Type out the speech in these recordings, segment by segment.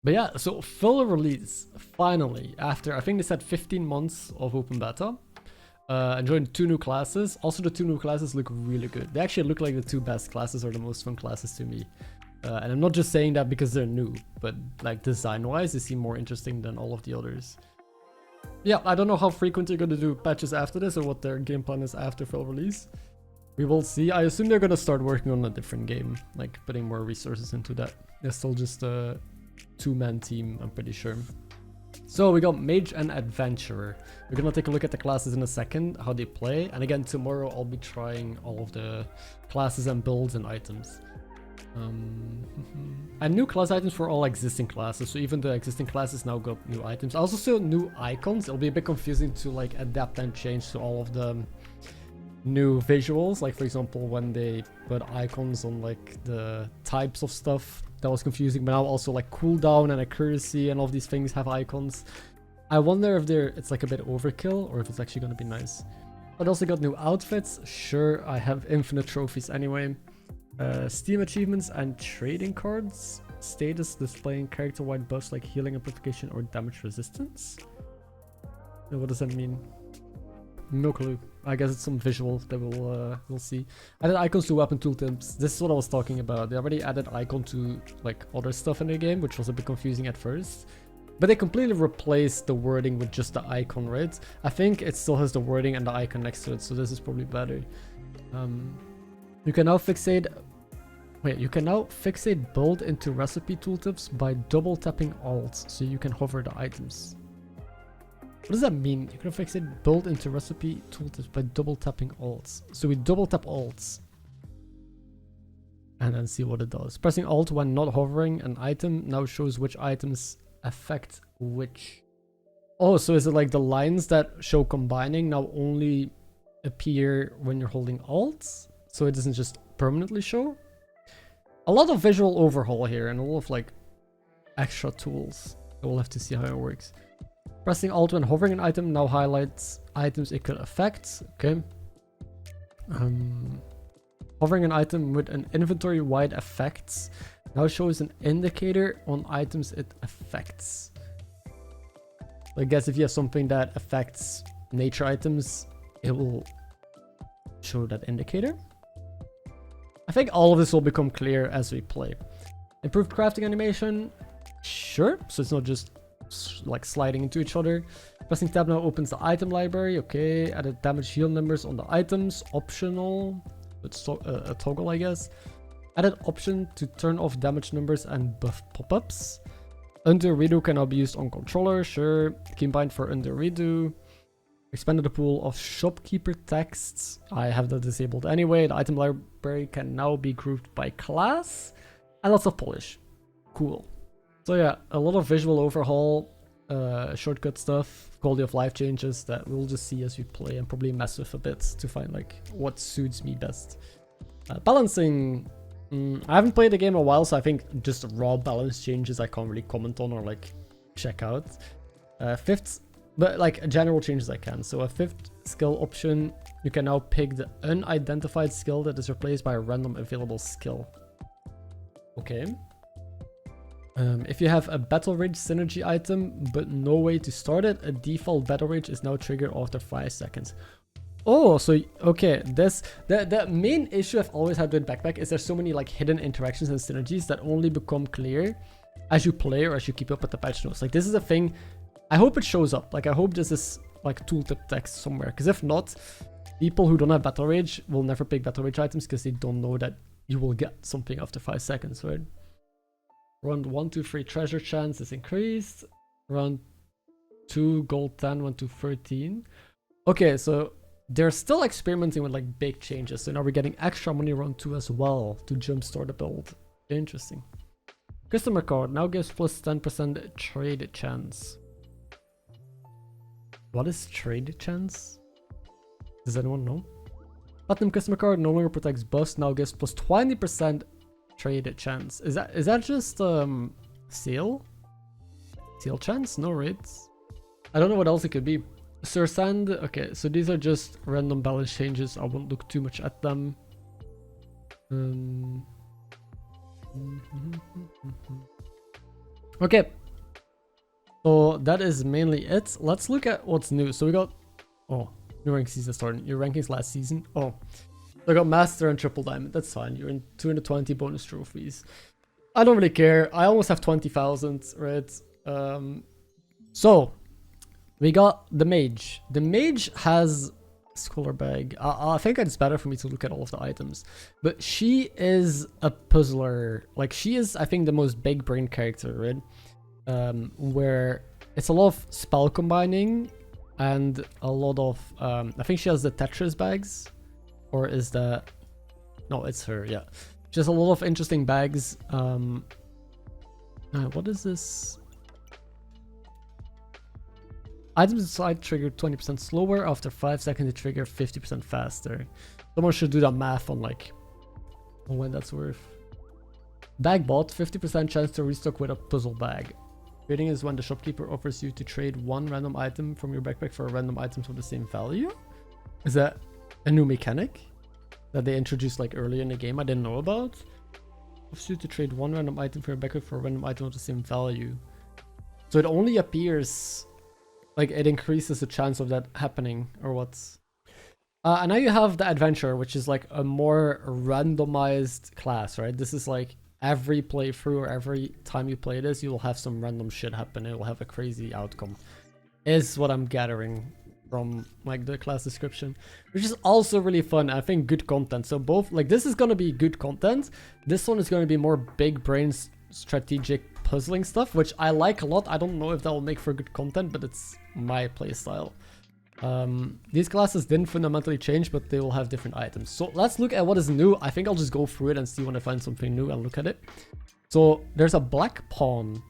But yeah, so full release, finally, after I think they said 15 months of open beta. And joined 2 new classes. Also, the 2 new classes look really good. They actually look like the 2 best classes or the most fun classes to me. And I'm not just saying that because they're new, but like design-wise, they seem more interesting than all of the others. Yeah, I don't know how frequent they're going to do patches after this or what their game plan is after full release. We will see. I assume they're going to start working on a different game, like putting more resources into that. They're still just a 2-man team, I'm pretty sure. So we got Mage and Adventurer. We're gonna take a look at the classes in a second, how they play. And again, tomorrow I'll be trying all of the classes and builds and items. And new class items for all existing classes. So even the existing classes now got new items. Also saw new icons. It'll be a bit confusing to like adapt and change to all of the new visuals. Like for example, when they put icons on like the types of stuff. That was confusing, but now also like cooldown and accuracy and all of these things have icons. I wonder if it's like a bit overkill or if it's actually gonna be nice. But also got new outfits. Sure, I have infinite trophies anyway. Steam achievements and trading cards. Status displaying character-wide buffs like healing amplification or damage resistance. What does that mean? No clue. I guess it's some visual that we'll see. Added icons to weapon tooltips. This is what I was talking about. They already added icon to like other stuff in the game, which was a bit confusing at first. But they completely replaced the wording with just the icon, right? I think it still has the wording and the icon next to it, so this is probably better. You can now fixate... Wait, you can now fixate build into recipe tooltips by double tapping Alt, so you can hover the items. What does that mean? You can fixate build into recipe tooltips by double tapping Alt. So we double tap Alt. And then see what it does. Pressing Alt when not hovering an item now shows which items affect which. Oh, so is it like the lines that show combining now only appear when you're holding Alt? So it doesn't just permanently show? A lot of visual overhaul here and a lot of like extra tools. We'll have to see how it works. Pressing Alt when hovering an item now highlights items it could affect. Okay. Hovering an item with an inventory-wide effects now shows an indicator on items it affects. I guess if you have something that affects nature items, it will show that indicator. I think all of this will become clear as we play. Improved crafting animation. Sure. So it's not just like sliding into each other. Pressing tab now opens the item library. Okay. Added damage heal numbers on the items. Optional. It's a toggle, I guess. Added option to turn off damage numbers and buff pop-ups. Undo redo can now be used on controller. Sure. Keybind for undo redo. Expanded the pool of shopkeeper texts. I have that disabled anyway. The item library can now be grouped by class. And lots of polish. Cool. So yeah, a lot of visual overhaul, shortcut stuff, quality of life changes that we'll just see as we play and probably mess with a bit to find like what suits me best. Balancing. I haven't played the game in a while, so I think just raw balance changes I can't really comment on or like check out. Fifth, but like general changes I can. So a fifth skill option, you can now pick the unidentified skill that is replaced by a random available skill. Okay. If you have a Battle Rage synergy item, but no way to start it, a default Battle Rage is now triggered after 5 seconds. Oh, so, okay, the main issue I've always had with Backpack is there's so many like hidden interactions and synergies that only become clear as you play or as you keep up with the patch notes. Like, this is a thing, I hope it shows up. Like, I hope this is like tooltip text somewhere, because if not, people who don't have Battle Rage will never pick Battle Rage items because they don't know that you will get something after 5 seconds, right? Round 1 to 3 treasure chance is increased. Round 2 gold 10, 1 to 13. Okay, so they're still experimenting with like big changes. So now we're getting extra money round 2 as well to jumpstart the build. Interesting. Customer card now gives plus 10% trade chance. What is trade chance? Does anyone know? Platinum customer card no longer protects buffs, now gives plus 20% trade chance. Is that just sale chance? No, right? I don't know what else it could be. Sir Sand. Okay, so these are just random balance changes. I won't look too much at them. Okay. So that is mainly it. Let's look at what's new. So we got... Oh, new ranking season starting. Your rankings last season. Oh. So I got Master and Triple Diamond. That's fine. You're in 220 bonus trophies. I don't really care. I almost have 20,000, right? So we got the Mage. The Mage has Scholar Bag. I think it's better for me to look at all of the items. But she is a puzzler. Like, she is, I think, the most big brain character, right? Where it's a lot of spell combining and a lot of... I think she has the Tetris bags. Or is that... No, it's her, yeah. She has a lot of interesting bags. What is this? Items inside trigger 20% slower. After 5 seconds, they trigger 50% faster. Someone should do that math on like when that's worth. Bag bot, 50% chance to restock with a puzzle bag. Trading is when the shopkeeper offers you to trade one random item from your backpack for random items of the same value. Is that a new mechanic that they introduced like earlier in the game I didn't know about? Offers you to trade one random item from your backpack for a random item of the same value. So it only appears... Like, it increases the chance of that happening, or what? And now you have the Adventure, which is like a more randomized class, right? This is like every playthrough or every time you play this, you'll have some random shit happen. It will have a crazy outcome, is what I'm gathering from like the class description, which is also really fun. I think good content. So both, like, this is going to be good content. This one is going to be more big brain strategic puzzling stuff, which I like a lot. I don't know if that will make for good content, but it's my playstyle. These classes didn't fundamentally change, but they will have different items. So let's look at what is new. I think I'll just go through it and see when I find something new and look at it. So there's a black pawn.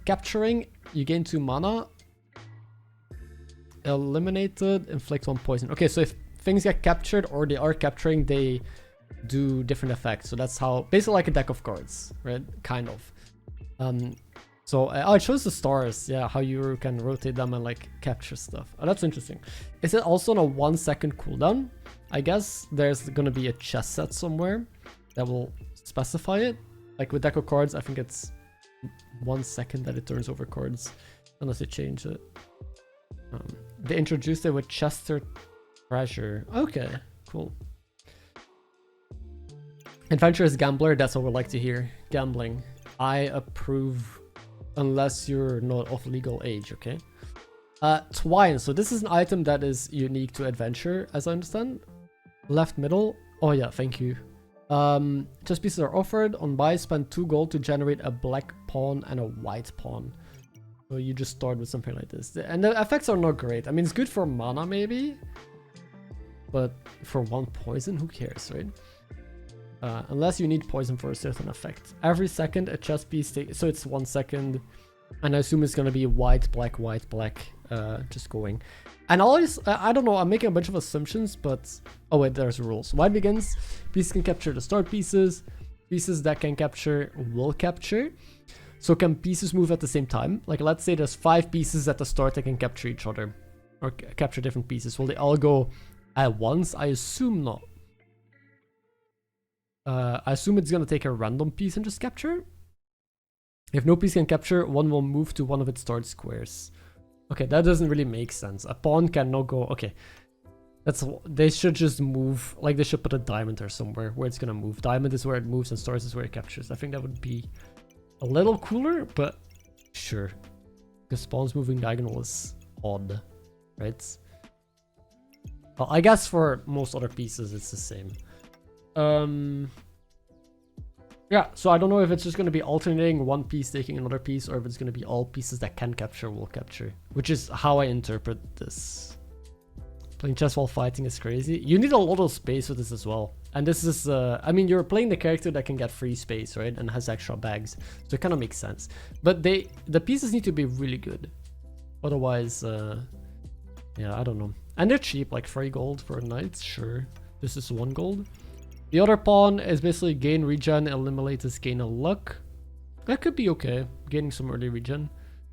Capturing, you gain 2 mana. Eliminated, inflict 1 poison. Okay, so if things get captured or they are capturing, they do different effects. So that's how, basically like a deck of cards, right? Kind of. So it shows the stars, yeah, how you can rotate them and like capture stuff. Oh, that's interesting. Is it also on a 1 second cooldown? I guess there's gonna be a chess set somewhere that will specify it. Like with deck of cards, I think it's 1 second that it turns over cards, unless they change it. They introduced it with Chester Treasure. Okay, cool. Adventurous Gambler, that's what we like to hear. Gambling. I approve, unless you're not of legal age, okay? Twine. So this is an item that is unique to Adventure, as I understand. Left middle. Oh yeah, thank you. Chess pieces are offered. On buy, spend 2 gold to generate a black pawn and a white pawn. So you just start with something like this. And the effects are not great. I mean, it's good for mana maybe. But for 1 poison, who cares, right? Unless you need poison for a certain effect. Every second, a chess piece takes... So it's 1 second. And I assume it's going to be white, black, just going. And always, I don't know, I'm making a bunch of assumptions, but... Oh wait, there's rules. White begins. Pieces can capture the start pieces. Pieces that can capture will capture. So can pieces move at the same time? Like, let's say there's 5 pieces at the start that can capture each other. Or capture different pieces. Will they all go at once? I assume not. I assume it's going to take a random piece and just capture. If no piece can capture, one will move to one of its start squares. Okay, that doesn't really make sense. A pawn cannot go... Okay. They should just move... Like, they should put a diamond or somewhere where it's going to move. Diamond is where it moves and stars is where it captures. I think that would be a little cooler, but sure. Because pawn's moving diagonal is odd, right? Well, I guess for most other pieces, it's the same. Yeah, so I don't know if it's just going to be alternating one piece taking another piece, or if it's going to be all pieces that can capture will capture, which is how I interpret this. Playing chess while fighting is crazy. You need a lot of space with this as well. And this is, I mean, you're playing the character that can get free space, right? And has extra bags. So it kind of makes sense. But the pieces need to be really good. Otherwise, yeah, I don't know. And they're cheap, like 3 gold for a knight, sure. This is 1 gold. The other pawn is basically gain regen, eliminate is gain a luck. That could be okay, gaining some early regen.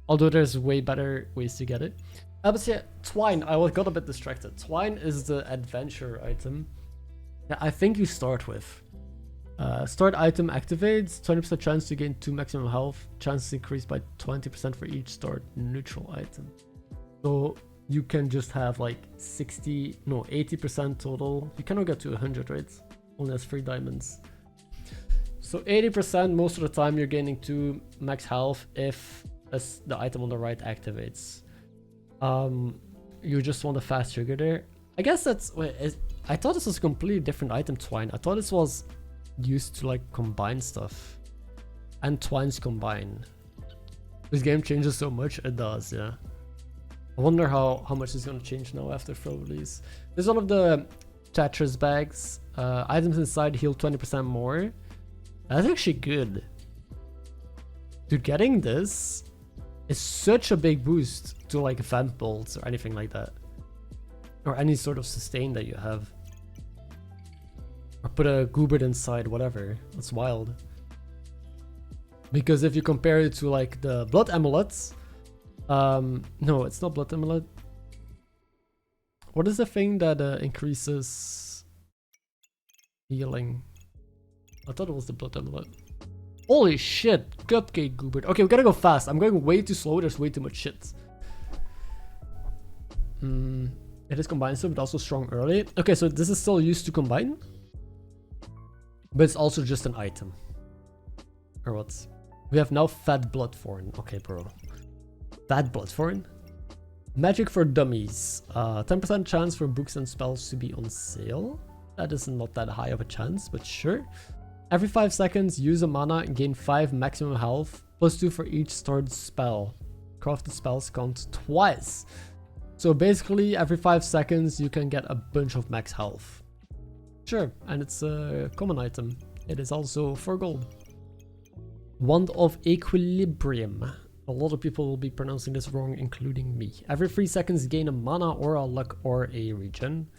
Although there's way better ways to get it. But yeah, Twine, I got a bit distracted. Twine is the adventure item that I think you start with. Start item activates, 20% chance to gain 2 maximum health, chances increased by 20% for each start neutral item. So you can just have like 80% total. You cannot get to 100, right? Only has 3 diamonds. So 80% most of the time you're gaining 2 max health if the item on the right activates. You just want a fast trigger there. I guess that's... I thought this was a completely different item, Twine. I thought this was used to like combine stuff. And Twines combine. This game changes so much. It does, yeah. I wonder how much is going to change now after full release. This is one of the Tetris bags. Items inside heal 20% more. That's actually good. Dude, getting this is such a big boost to like vent bolts or anything like that. Or any sort of sustain that you have. Or put a Goobert inside, whatever. That's wild. Because if you compare it to like the Blood Amulets... no, it's not Blood Amulet. What is the thing that increases healing? I thought it was the Blood Amulet. Holy shit, Cupcake Goobert. Okay, we gotta go fast. I'm going way too slow. There's way too much shit. It is combined stuff, but also strong early. Okay, so this is still used to combine. But it's also just an item. Or what? We have now Fat Bloodthorn. Okay, bro. Fat Bloodthorn? Magic for Dummies. 10% chance for books and spells to be on sale. That is not that high of a chance, but sure. Every 5 seconds, use a mana and gain 5 maximum health. +2 for each started spell. Crafted spells count twice. So basically, every 5 seconds, you can get a bunch of max health. Sure, and it's a common item. It is also 4 gold. Wand of Equilibrium. A lot of people will be pronouncing this wrong, including me. Every 3 seconds, gain a mana or a luck or a regen.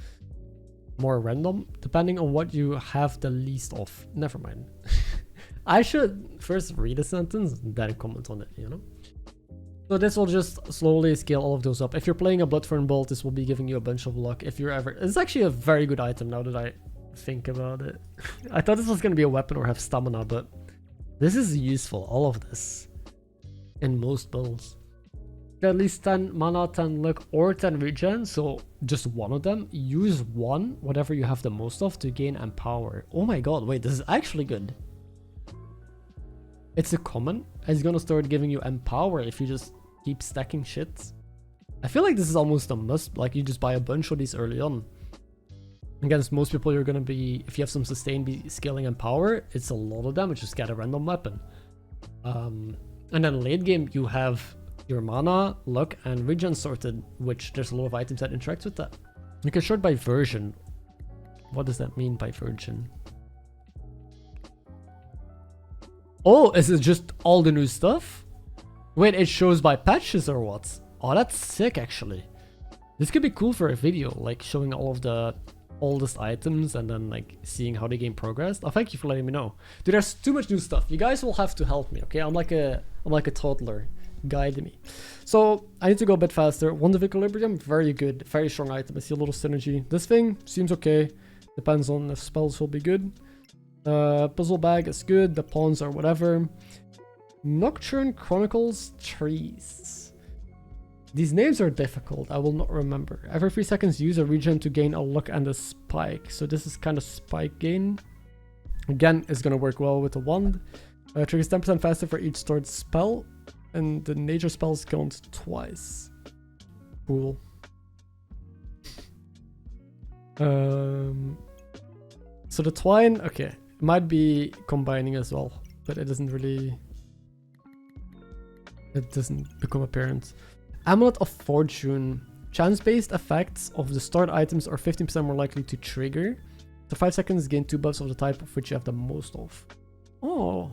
More random, depending on what you have the least of. Never mind. I should first read a sentence and then comment on it, you know? So this will just slowly scale all of those up. If you're playing a Bloodthorn Bolt, this will be giving you a bunch of luck. If you're ever... It's actually a very good item now that I think about it. I thought this was going to be a weapon or have stamina, but this is useful, all of this. In most builds. At least 10 mana, 10 luck, or 10 regen, so just one of them. Use one, whatever you have the most of, to gain Empower. Oh my god, wait, this is actually good. It's a common. It's gonna start giving you Empower if you just keep stacking shit. I feel like this is almost a must, like you just buy a bunch of these early on. Against most people, you're gonna be, if you have some sustain, be scaling Empower. It's a lot of damage, just get a random weapon. And then late game, you have your mana, luck, and regen sorted, which there's a lot of items that interact with that. You can sort by version. What does that mean by version? Oh, is it just all the new stuff? Wait, it shows by patches or what? Oh, that's sick actually. This could be cool for a video, like showing all of the oldest items and then like seeing how the game progressed. Oh, thank you for letting me know. Dude, there's too much new stuff. You guys will have to help me, okay? I'm like a toddler. Guide me. So I need to go a bit faster. Wand of Equilibrium, very good, very strong item. I see a lot of synergy. This thing seems okay. Depends on if spells will be good. Puzzle bag is good. The pawns are whatever. Nocturne Chronicles Trees. These names are difficult. I will not remember. Every 3 seconds, use a regen to gain a luck and a spike. So this is kind of spike gain. Again, it's gonna work well with the wand. Triggers 10% faster for each stored spell. And the nature spells count twice. Cool. So the twine, okay, it might be combining as well, but it doesn't really... It doesn't become apparent. Amulet of Fortune. Chance-based effects of the start items are 15% more likely to trigger. So 5 seconds, gain 2 buffs of the type of which you have the most of. Oh.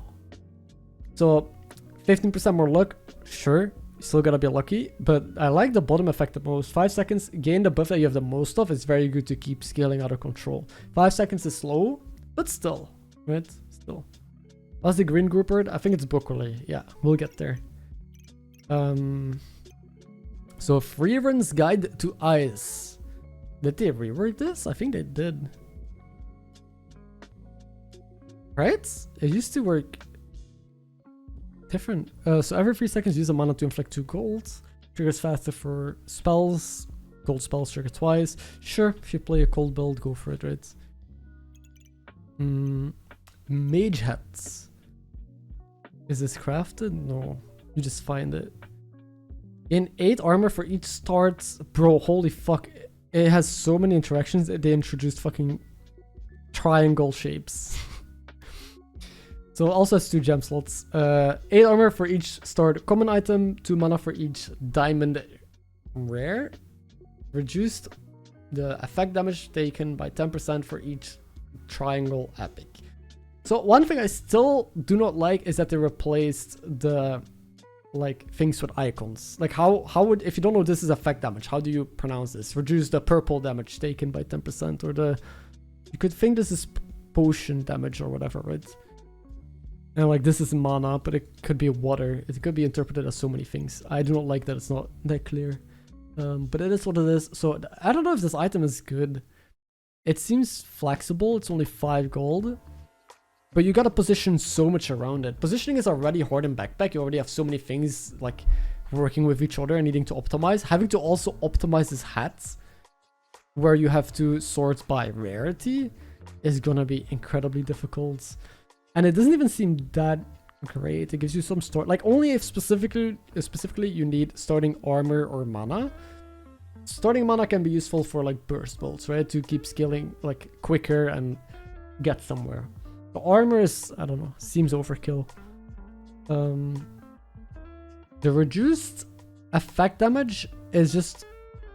So... 15% more luck, sure, you still gotta be lucky, but I like the bottom effect the most. 5 seconds, gain the buff that you have the most of. It's very good to keep scaling out of control. 5 seconds is slow, but still, right? Still. What's the green grouper? I think it's broccoli. Yeah, we'll get there. So Freerun's Guide to Ice. Did they reword this? I think they did. Right? It used to work different. So every 3 seconds, use a mana to inflict 2 gold. Triggers faster for spells. Gold spells trigger twice. Sure, if you play a cold build, go for it, right? Mage hats. Is this crafted? No. You just find it. In 8 armor for each start. Bro, holy fuck. It has so many interactions that they introduced fucking triangle shapes. So it also has 2 gem slots. 8 armor for each start common item. 2 mana for each diamond rare. Reduced the effect damage taken by 10% for each triangle epic. So one thing I still do not like is that they replaced the like things with icons. Like how would, if you don't know this is effect damage, how do you pronounce this? Reduce the purple damage taken by 10%, or the, you could think this is potion damage or whatever, right? And like this is mana, but it could be water. It could be interpreted as so many things. I do not like that it's not that clear. But it is what it is. So I don't know if this item is good. It seems flexible. It's only 5 gold. But you gotta position so much around it. Positioning is already hard in Backpack. You already have so many things like working with each other and needing to optimize. Having to also optimize his hats, where you have to sort by rarity, is gonna be incredibly difficult. And it doesn't even seem that great. It gives you some start, like only if specifically you need starting armor or mana. Starting mana can be useful for like burst bolts, right? To keep scaling like quicker and get somewhere. The armor is, I don't know, seems overkill. The reduced effect damage is just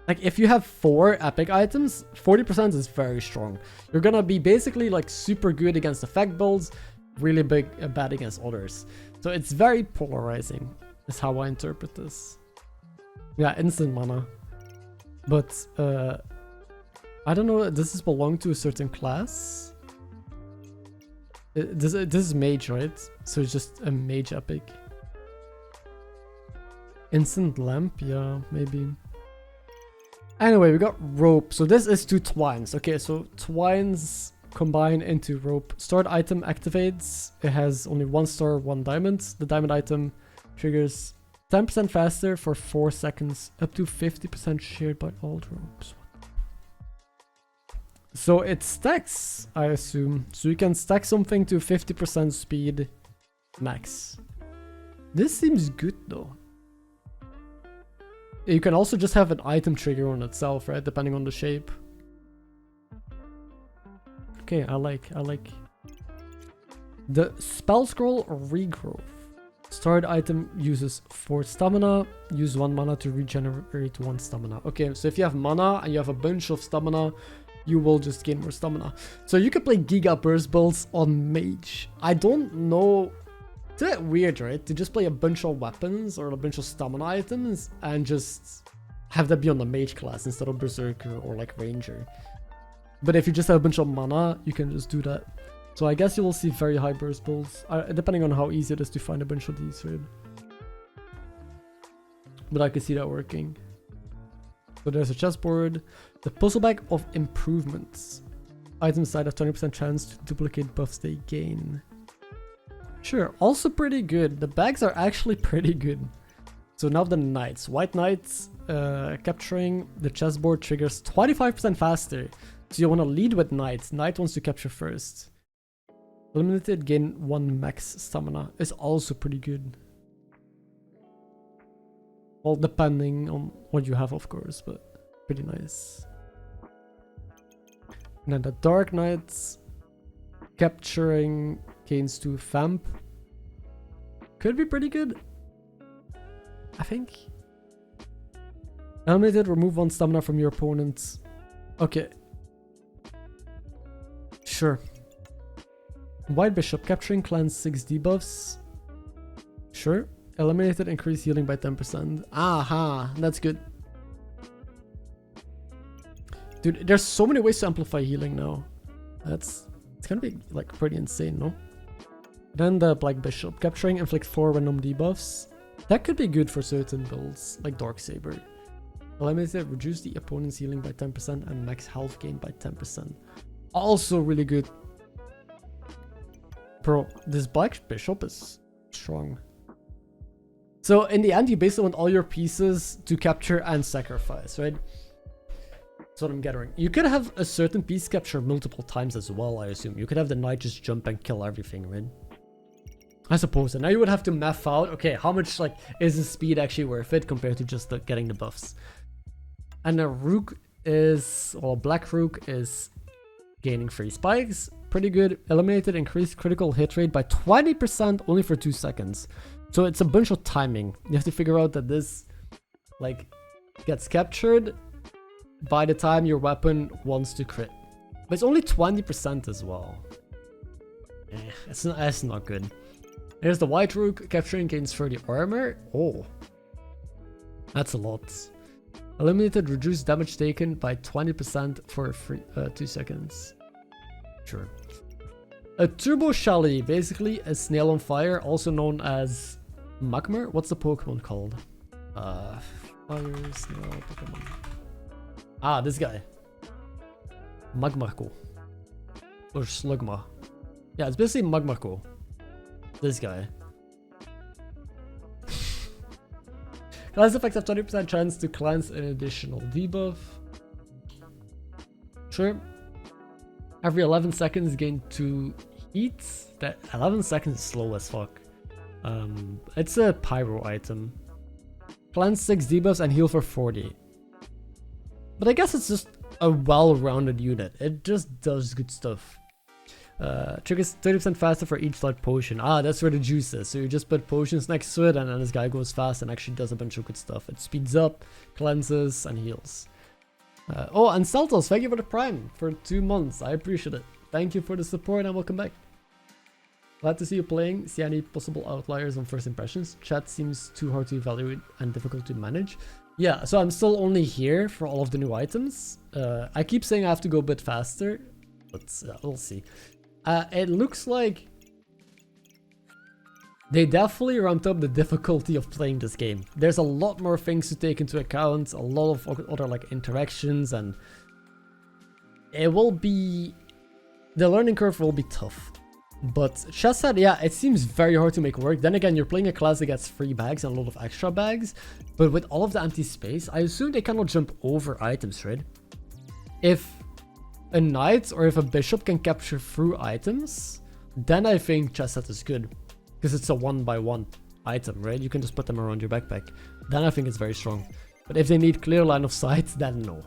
like, if you have 4 epic items, 40% is very strong. You're gonna be basically like super good against effect builds, really bad against others. So it's very polarizing, is how I interpret this. Yeah, instant mana. But I don't know, does this belong to a certain class? This is mage, right? So it's just a mage epic. Instant lamp, yeah, maybe. Anyway, we got rope. So this is 2 twines. Okay, so twines combine into rope. Start item activates. It has only 1 star, 1 diamond. The diamond item triggers 10% faster for 4 seconds, up to 50% shared by all ropes. So it stacks, I assume. So you can stack something to 50% speed max. This seems good though. You can also just have an item trigger on itself, right? Depending on the shape. Okay, I like. The spell scroll regrowth. Start item uses 4 stamina. Use 1 mana to regenerate 1 stamina. Okay, so if you have mana and you have a bunch of stamina, you will just gain more stamina. So you could play Giga Burst builds on Mage. I don't know. It's a bit weird, right? To just play a bunch of weapons or a bunch of stamina items and just have that be on the Mage class instead of Berserker or like Ranger. But if you just have a bunch of mana, you can just do that. So I guess you will see very high burst builds, depending on how easy it is to find a bunch of these, right? But I can see that working. So there's a chessboard. The puzzle bag of improvements. Items side have 20% chance to duplicate buffs they gain. Sure, also pretty good. The bags are actually pretty good. So now the knights. White knights capturing the chessboard triggers 25% faster. So you want to lead with knight. Knight wants to capture first. Eliminated, gain 1 max stamina is also pretty good. Well, depending on what you have, of course, but pretty nice. And then the Dark Knights capturing gains 2 Vamp. Could be pretty good, I think. Eliminated, remove 1 stamina from your opponent. Okay. Sure. White Bishop, capturing clan 6 debuffs. Sure. Eliminated, increase healing by 10%. Aha, that's good. Dude, there's so many ways to amplify healing now. It's gonna be like pretty insane, no? Then the Black Bishop, capturing inflict 4 random debuffs. That could be good for certain builds, like Darksaber. Eliminated, reduce the opponent's healing by 10% and max health gain by 10%. Also really good. Bro, this black bishop is strong. So in the end, you basically want all your pieces to capture and sacrifice, right? That's what I'm gathering. You could have a certain piece capture multiple times as well, I assume. You could have the knight just jump and kill everything, right? I suppose. And now you would have to math out, okay, how much like is the speed actually worth it compared to just getting the buffs? And a rook is, well, black rook is gaining 3 spikes. Pretty good. Eliminated increased critical hit rate by 20% only for 2 seconds. So it's a bunch of timing. You have to figure out that this like gets captured by the time your weapon wants to crit. But it's only 20% as well. That's not good. Here's the white rook. Capturing gains 30 armor. Oh. That's a lot. Eliminated reduced damage taken by 20% for 2 seconds. Sure. A turbo chalet, basically a snail on fire, also known as Magmar. What's the Pokemon called? Fire snail Pokemon. Ah, this guy. Magmarko. Or Slugma. Yeah, it's basically Magmarko. This guy. Class effects have 20% chance to cleanse an additional debuff. Sure. Every 11 seconds gain 2 heat. That 11 seconds is slow as fuck. It's a pyro item. Cleanse 6 debuffs and heal for 40. But I guess it's just a well-rounded unit. It just does good stuff. Triggers 30% faster for each light potion. Ah, that's where the juice is. So you just put potions next to it and then this guy goes fast and actually does a bunch of good stuff. It speeds up, cleanses, and heals. Oh, and Celtos, thank you for the Prime for 2 months. I appreciate it. Thank you for the support and welcome back. Glad to see you playing. See any possible outliers on first impressions? Chat seems too hard to evaluate and difficult to manage. Yeah, so I'm still only here for all of the new items. I keep saying I have to go a bit faster, but we'll see. It looks like they definitely ramped up the difficulty of playing this game. There's a lot more things to take into account, a lot of other like interactions, and it will be, the learning curve will be tough. But Chess said, yeah, it seems very hard to make work. Then again, you're playing a class that gets 3 bags and a lot of extra bags, but with all of the empty space, I assume they cannot jump over items, right? If a knight or if a bishop can capture through items, then I think chess set is good. Because it's a 1-by-1 item, right? You can just put them around your backpack. Then I think it's very strong. But if they need clear line of sight, then no.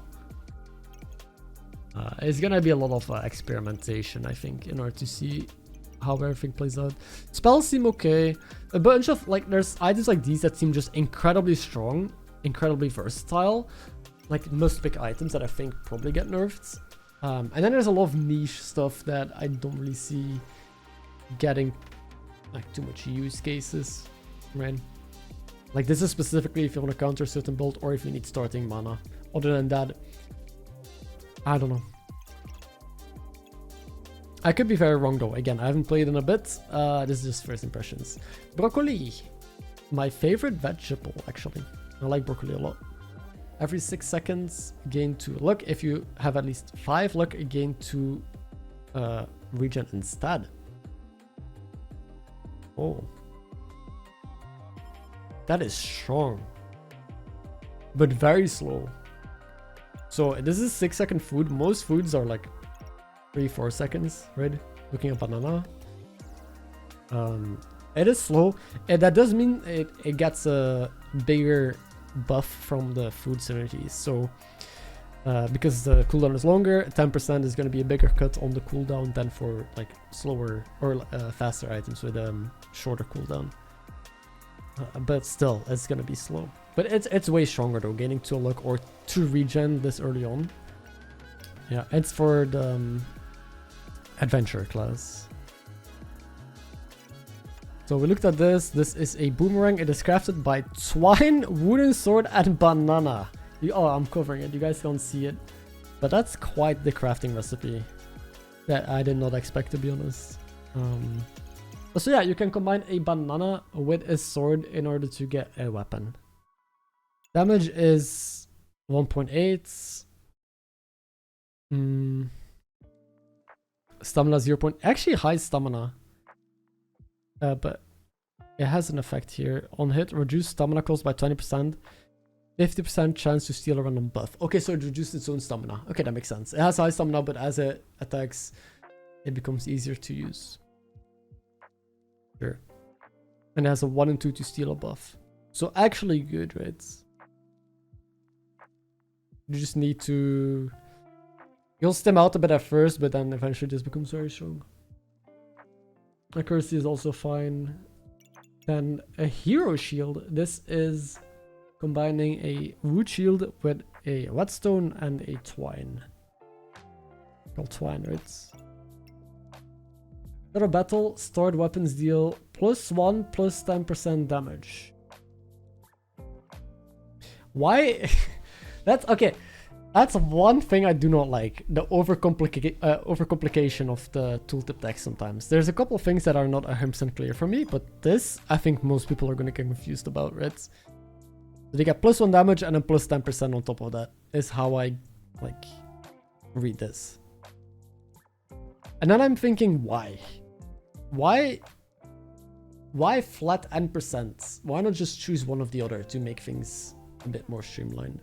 It's gonna be a lot of experimentation, I think, in order to see how everything plays out. Spells seem okay. A bunch of, like, there's items like these that seem just incredibly strong, incredibly versatile. Like, must-pick items that I think probably get nerfed. And then there's a lot of niche stuff that I don't really see getting like too much use cases, right? Like this is specifically if you want to counter a certain build or if you need starting mana. Other than that, I don't know. I could be very wrong though. Again, I haven't played in a bit. This is just first impressions. Broccoli, my favorite vegetable actually. I like broccoli a lot. Every 6 seconds, gain 2 luck. If you have at least 5 luck, gain 2 regen instead. Oh. That is strong. But very slow. So this is 6-second food. Most foods are like 3-4 seconds, right? Looking at banana. It is slow. And that does mean it gets a bigger buff from the food synergies. So because the cooldown is longer, 10% is going to be a bigger cut on the cooldown than for like slower or faster items with shorter cooldown. But still, it's going to be slow. But it's way stronger though, gaining 2 luck or 2 regen this early on. Yeah, it's for the adventure class. So we looked at this. This is a boomerang. It is crafted by twine, wooden sword, and banana. Oh, I'm covering it. You guys can't see it. But that's quite the crafting recipe that I did not expect, to be honest. So yeah, you can combine a banana with a sword in order to get a weapon. Damage is 1.8. Stamina 0. Actually high stamina. but it has an effect here. On hit, reduce stamina cost by 20%. 50% chance to steal a random buff. Okay, so it reduced its own stamina. Okay, that makes sense. It has high stamina, but as it attacks, it becomes easier to use. Sure. And it has a 1 and 2 to steal a buff. So actually good, right? You just need to... You'll stim out a bit at first, but then eventually this becomes very strong. Accuracy is also fine. Then a hero shield. This is combining a wood shield with a whetstone and a twine. Called twine, right? Start a battle, stored weapons deal +1 plus 10% damage. Why? That's okay. That's one thing I do not like. The overcomplication of the tooltip text sometimes. There's a couple of things that are not 100% clear for me, but this, I think most people are going to get confused about, right? So they get +1 damage and then plus 10% on top of that is how I, like, read this. And then I'm thinking, why? Why flat n%? Why not just choose one of the other to make things a bit more streamlined?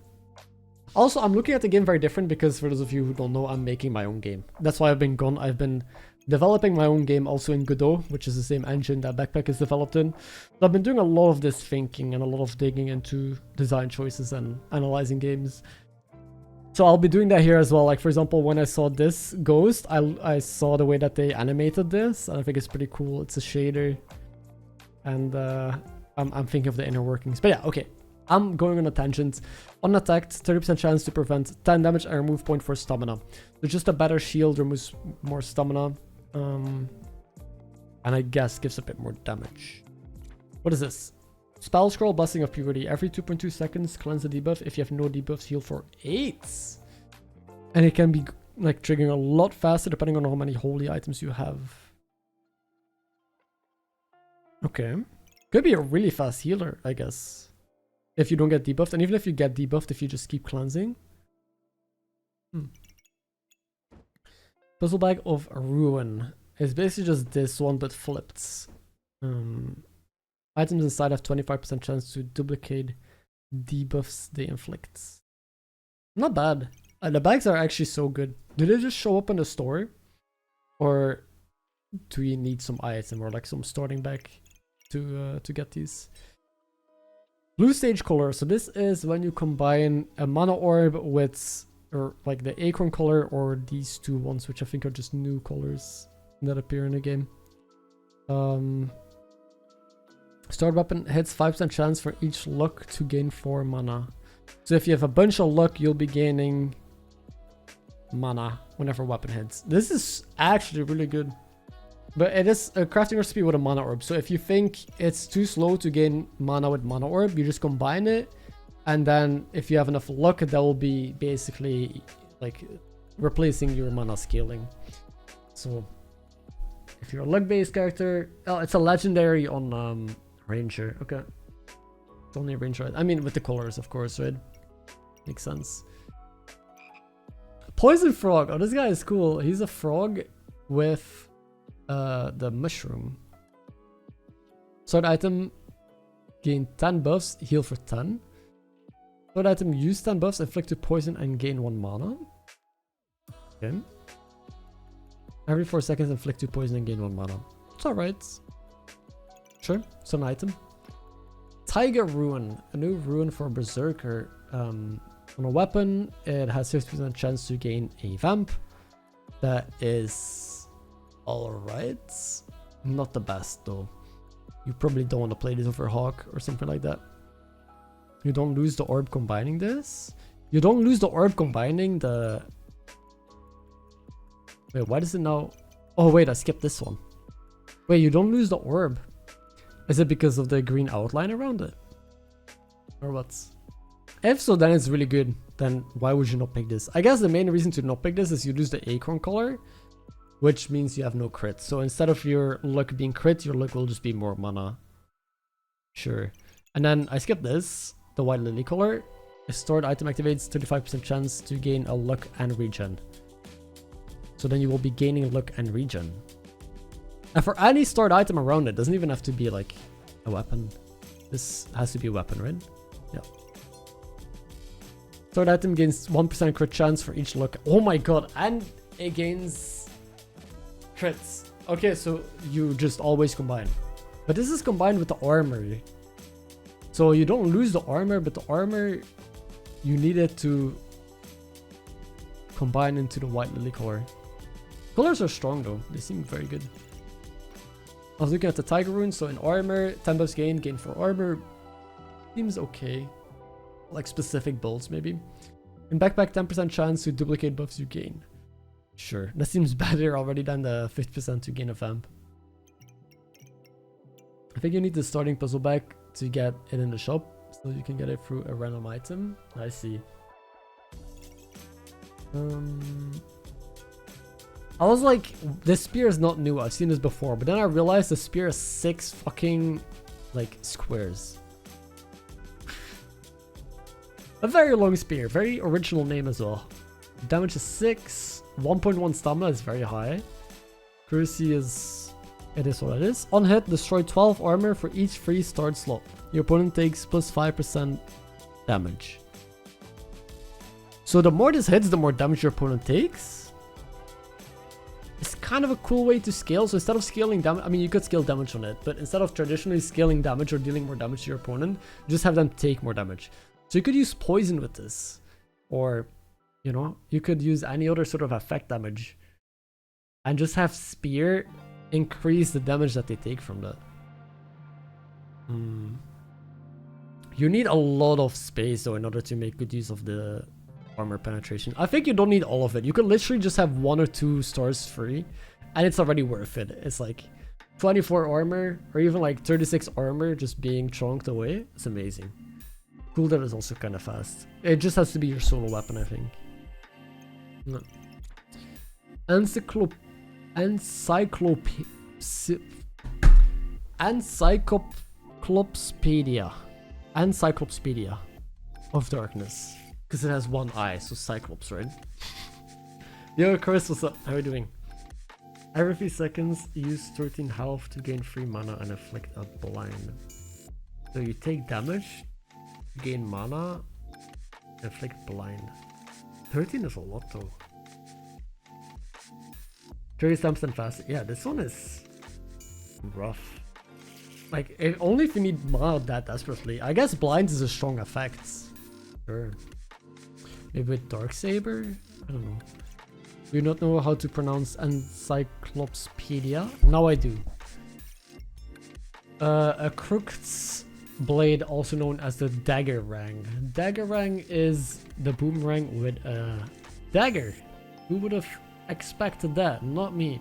Also, I'm looking at the game very different because for those of you who don't know, I'm making my own game. That's why I've been gone. I've been developing my own game also in Godot, which is the same engine that Backpack is developed in. So I've been doing a lot of this thinking and a lot of digging into design choices and analyzing games. So I'll be doing that here as well. Like, for example, when I saw this Ghost, I saw the way that they animated this, and I think it's pretty cool. It's a shader. And I'm thinking of the inner workings. But yeah, okay. I'm going on a tangent. Unattacked, 30% chance to prevent 10 damage and remove point for stamina. So just a better shield removes more stamina. And I guess gives a bit more damage. What is this? Spell Scroll, Blessing of Purity. Every 2.2 seconds, cleanse the debuff. If you have no debuffs, heal for 8. And it can be like triggering a lot faster depending on how many holy items you have. Okay. Could be a really fast healer, I guess. If you don't get debuffed, and even if you get debuffed, if you just keep cleansing. Puzzle Bag of Ruin is basically just this one, but flipped. Items inside have 25% chance to duplicate debuffs they inflict. Not bad. The bags are actually so good. Do they just show up in the store? Or do you need some item or like some starting bag to get these? Blue stage color. So this is when you combine a mana orb with or like the acorn color or these two ones, which I think are just new colors that appear in the game. Start weapon hits 5% chance for each luck to gain 4 mana. So if you have a bunch of luck, you'll be gaining mana whenever weapon hits. This is actually really good. But it is a crafting recipe with a mana orb. So if you think it's too slow to gain mana with mana orb, you just combine it. And then if you have enough luck, that will be basically like replacing your mana scaling. So if you're a luck-based character, oh, it's a legendary on Ranger. Okay. It's only a Ranger. I mean, with the colors, of course, right? Makes sense. Poison Frog. Oh, this guy is cool. He's a frog with the mushroom. Sword item, gain 10 buffs, heal for 10. Sword item, use 10 buffs, inflict 2 poison and gain 1 mana. Okay. Every 4 seconds, inflict 2 poison and gain 1 mana. It's alright. Sure, it's an item. Tiger Ruin, a new rune for Berserker. On a weapon, it has 50% chance to gain a vamp. That is alright. Not the best though. You probably don't want to play this over Hawk or something like that. You don't lose the orb combining this. You don't lose the orb combining the... Wait, why does it now... Oh wait, I skipped this one. Wait, you don't lose the orb. Is it because of the green outline around it? Or what? If so, then it's really good. Then why would you not pick this? I guess the main reason to not pick this is you lose the acorn color, which means you have no crit. So instead of your luck being crit, your luck will just be more mana. Sure. And then I skipped this. The white lily color. A stored item activates 35% chance to gain a luck and regen. So then you will be gaining luck and regen. And for any stored item around it, doesn't even have to be like a weapon. This has to be a weapon, right? Yeah. Stored item gains 1% crit chance for each look. Oh my god, and it gains crits. Okay, so you just always combine. But this is combined with the armor. So you don't lose the armor, but the armor, you need it to combine into the white lily color. Colors are strong though. They seem very good. I was looking at the tiger rune. So in armor, 10 buffs gain 4 armor. Seems okay. Like specific builds maybe. In backpack, 10% chance to duplicate buffs you gain. Sure. That seems better already than the 50% to gain a vamp. I think you need the starting puzzle bag to get it in the shop. So you can get it through a random item. I see. I was like, this spear is not new. I've seen this before. But then I realized the spear is 6 fucking, like, squares. A very long spear. Very original name as well. Damage is 6. 1.1 stamina is very high. Accuracy is... It is what it is. On hit, destroy 12 armor for each free start slot. Your opponent takes plus 5% damage. So the more this hits, the more damage your opponent takes. It's kind of a cool way to scale. So instead of scaling damage, I mean, you could scale damage on it, but instead of traditionally scaling damage or dealing more damage to your opponent, just have them take more damage. So you could use poison with this, or, you know, you could use any other sort of effect damage and just have spear increase the damage that they take from that. You need a lot of space though in order to make good use of the armor penetration. I think you don't need all of it. You could literally just have 1 or 2 stars free and it's already worth it. It's like 24 armor or even like 36 armor just being chunked away. It's amazing. Cooldown is also kind of fast. It just has to be your solo weapon, I think. No. Encyclopedia of Darkness. Because it has 1 eye, so Cyclops, right? Yo, Chris, what's up? How are you doing? Every 3 seconds, use 13 health to gain 3 mana and inflict a blind. So you take damage, gain mana, inflict blind. 13 is a lot though. 30 stamps and fast. Yeah, this one is rough. Like, only if you need mana that desperately. I guess blind is a strong effect. Sure. Maybe with Darksaber? I don't know. Do you not know how to pronounce Encyclopedia? Now I do. A crooked blade, also known as the Daggerang. Daggerang is the boomerang with a dagger. Who would have expected that? Not me.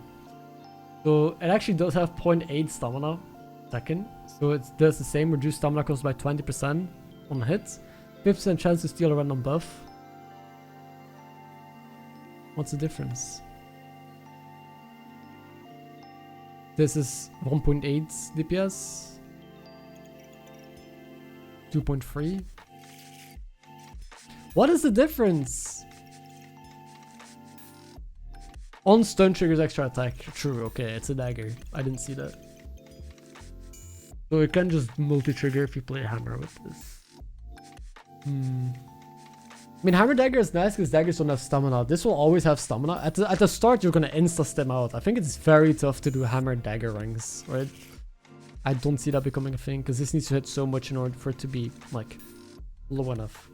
So it actually does have 0.8 stamina second. So it does the same. Reduce stamina cost by 20% on hit. 50% chance to steal a random buff. What's the difference? This is 1.8 DPS. 2.3. What is the difference? On stun triggers extra attack. True, okay, it's a dagger. I didn't see that. So it can just multi-trigger if you play a hammer with this. I mean, hammer dagger is nice because daggers don't have stamina. This will always have stamina. At the start, you're gonna insta-stim out. I think it's very tough to do hammer dagger ranks, right? I don't see that becoming a thing because this needs to hit so much in order for it to be like low enough.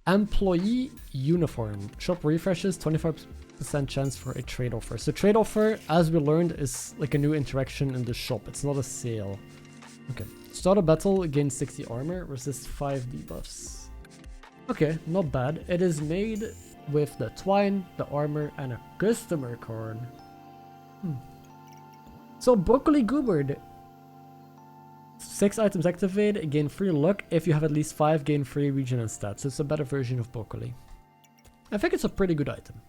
Employee uniform. Shop refreshes, 25% chance for a trade offer. So trade offer, as we learned, is like a new interaction in the shop. It's not a sale. Okay. Start a battle, gain 60 armor, resist 5 debuffs. Okay, not bad. It is made with the twine, the armor, and a customer card. So broccoli goobered. 6 items activate, gain 3 luck. If you have at least 5, gain 3 regen and stats. So it's a better version of broccoli. I think it's a pretty good item.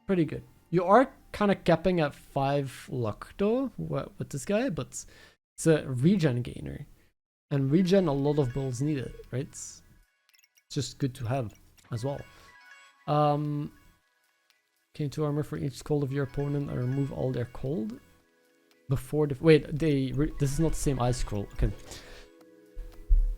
Pretty good. You are kind of capping at 5 luck though with this guy, but it's a regen gainer. And regen, a lot of builds need it, right? It's just good to have as well. Gain 2 armor for each cold of your opponent and remove all their cold. Before the wait, this is not the same ice scroll. Okay.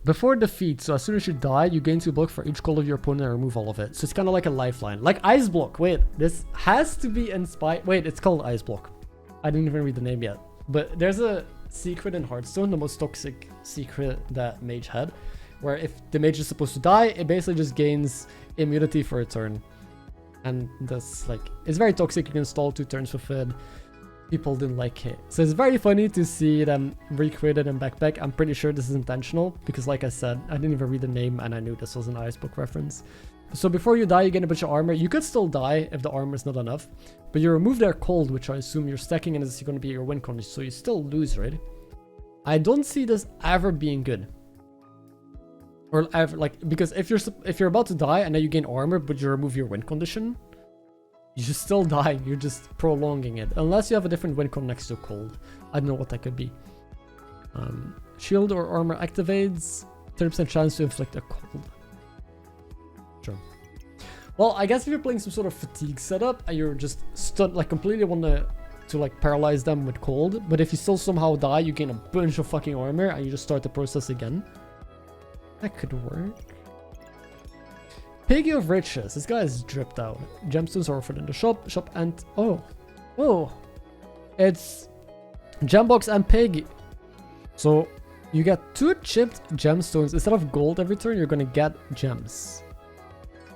Before defeat, so as soon as you die, you gain 2 block for each call of your opponent and remove all of it. So it's kind of like a lifeline, like ice block. Wait, this has to be inspired. Wait, it's called ice block. I didn't even read the name yet, but there's a secret in Hearthstone, the most toxic secret that mage had, where if the mage is supposed to die, it basically just gains immunity for a turn, and that's like, it's very toxic. You can stall 2 turns with it. People didn't like it, so it's very funny to see them recreate it in Backpack. I'm pretty sure this is intentional because, like I said, I didn't even read the name and I knew this was an ice book reference. So before you die, you get a bunch of armor. You could still die if the armor is not enough, but you remove their cold, which I assume you're stacking, and it's going to be your win condition, so you still lose, right? I don't see this ever being good, or ever, like, because if you're about to die and then you gain armor but you remove your win condition, you just still die. You're just prolonging it, unless you have a different win con next to cold. I don't know what that could be. Shield or armor activates, 30% chance to inflict a cold. Sure. Well, I guess if you're playing some sort of fatigue setup and you're just stunned, like completely want to like paralyze them with cold, but if you still somehow die, you gain a bunch of fucking armor and you just start the process again. That could work. Piggy of Riches. This guy is dripped out. Gemstones are offered in the shop. And oh, it's Gembox and Pig. So you get 2 chipped gemstones. Instead of gold every turn, you're gonna get gems,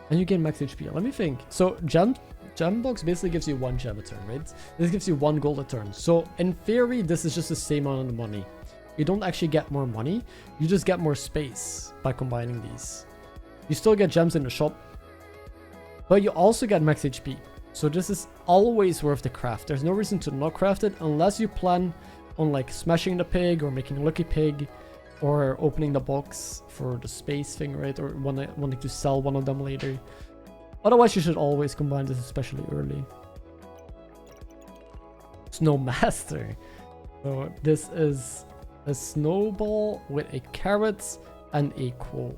and you gain max HP. Let me think. So Gembox basically gives you 1 gem a turn, right? This gives you 1 gold a turn. So in theory, this is just the same amount of money. You don't actually get more money. You just get more space by combining these. You still get gems in the shop, but you also get max HP. So this is always worth the craft. There's no reason to not craft it unless you plan on like smashing the pig or making a lucky pig or opening the box for the space thing, right? Or wanting to sell one of them later. Otherwise, you should always combine this, especially early. Snow Master. So this is a snowball with a carrot and a quote.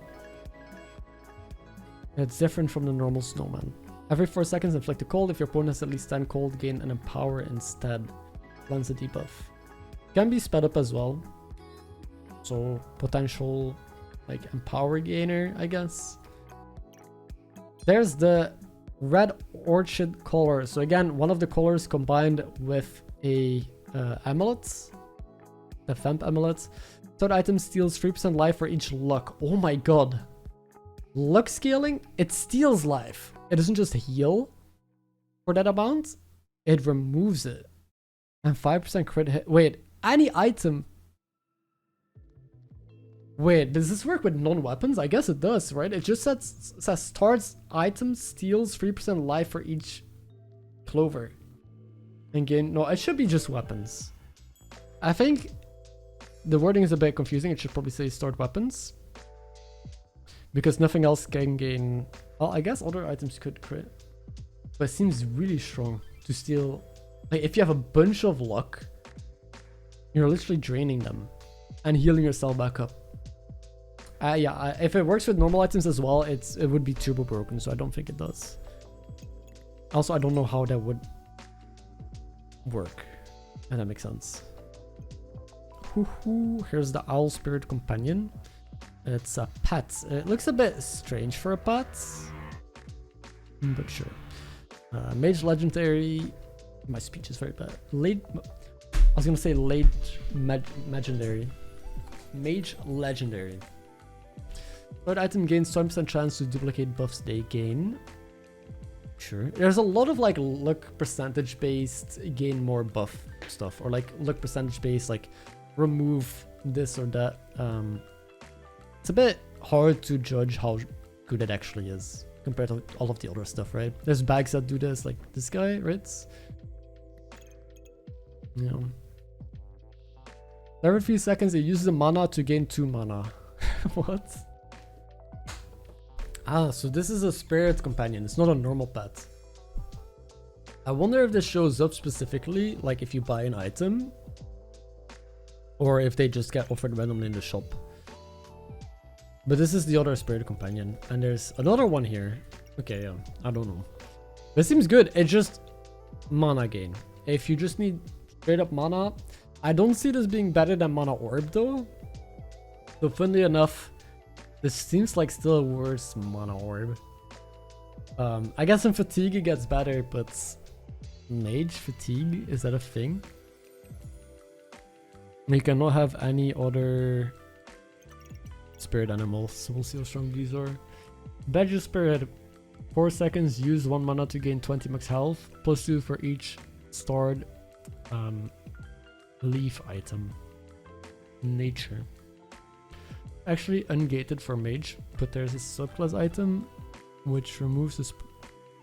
It's different from the normal snowman. Every 4 seconds, inflict a cold. If your opponent has at least 10 cold, gain an empower instead. Lands a debuff. Can be sped up as well. So potential like empower gainer, I guess. There's the red orchid color. So again, one of the colors combined with a amulet. The Vamp amulet. Third item steals 3% life for each luck. Oh my god. Luck scaling, it steals life. It doesn't just heal for that amount, it removes it. And 5% crit hit. Wait, any item. Wait, does this work with non-weapons? I guess it does, right? It just says starts item steals 3% life for each clover. And gain, no, it should be just weapons. I think the wording is a bit confusing. It should probably say start weapons. Because nothing else can gain. Well, I guess other items could crit. But it seems really strong to steal. Like, if you have a bunch of luck, you're literally draining them and healing yourself back up. Yeah, if it works with normal items as well, it would be turbo broken, so I don't think it does. Also, I don't know how that would work. And that makes sense. Here's the Owl Spirit Companion. It's a pet. It looks a bit strange for a pet, but sure. Mage Legendary. My speech is very bad. I was gonna say late Legendary. Mage Legendary. Third item gains 20% chance to duplicate buffs they gain. Sure. There's a lot of like luck percentage based gain more buff stuff, or like luck percentage based like remove this or that. It's a bit hard to judge how good it actually is compared to all of the other stuff, right? There's bags that do this, like this guy, right? Yeah. Every few seconds, it uses a mana to gain 2 mana. What? Ah, so this is a spirit companion. It's not a normal pet. I wonder if this shows up specifically, like if you buy an item, or if they just get offered randomly in the shop. But this is the other spirit companion, and there's another one here. Okay, yeah, I don't know. But it seems good. It's just mana gain. If you just need straight up mana, I don't see this being better than Mana Orb though. So funnily enough, this seems like still a worse Mana Orb. I guess in Fatigue it gets better, but Mage Fatigue, is that a thing? You cannot have any other spirit animals, so we'll see how strong these are. Badger Spirit, 4 seconds, use 1 mana to gain 20 max health, +2 for each stored leaf item. Nature. Actually ungated for mage, but there's a subclass item which removes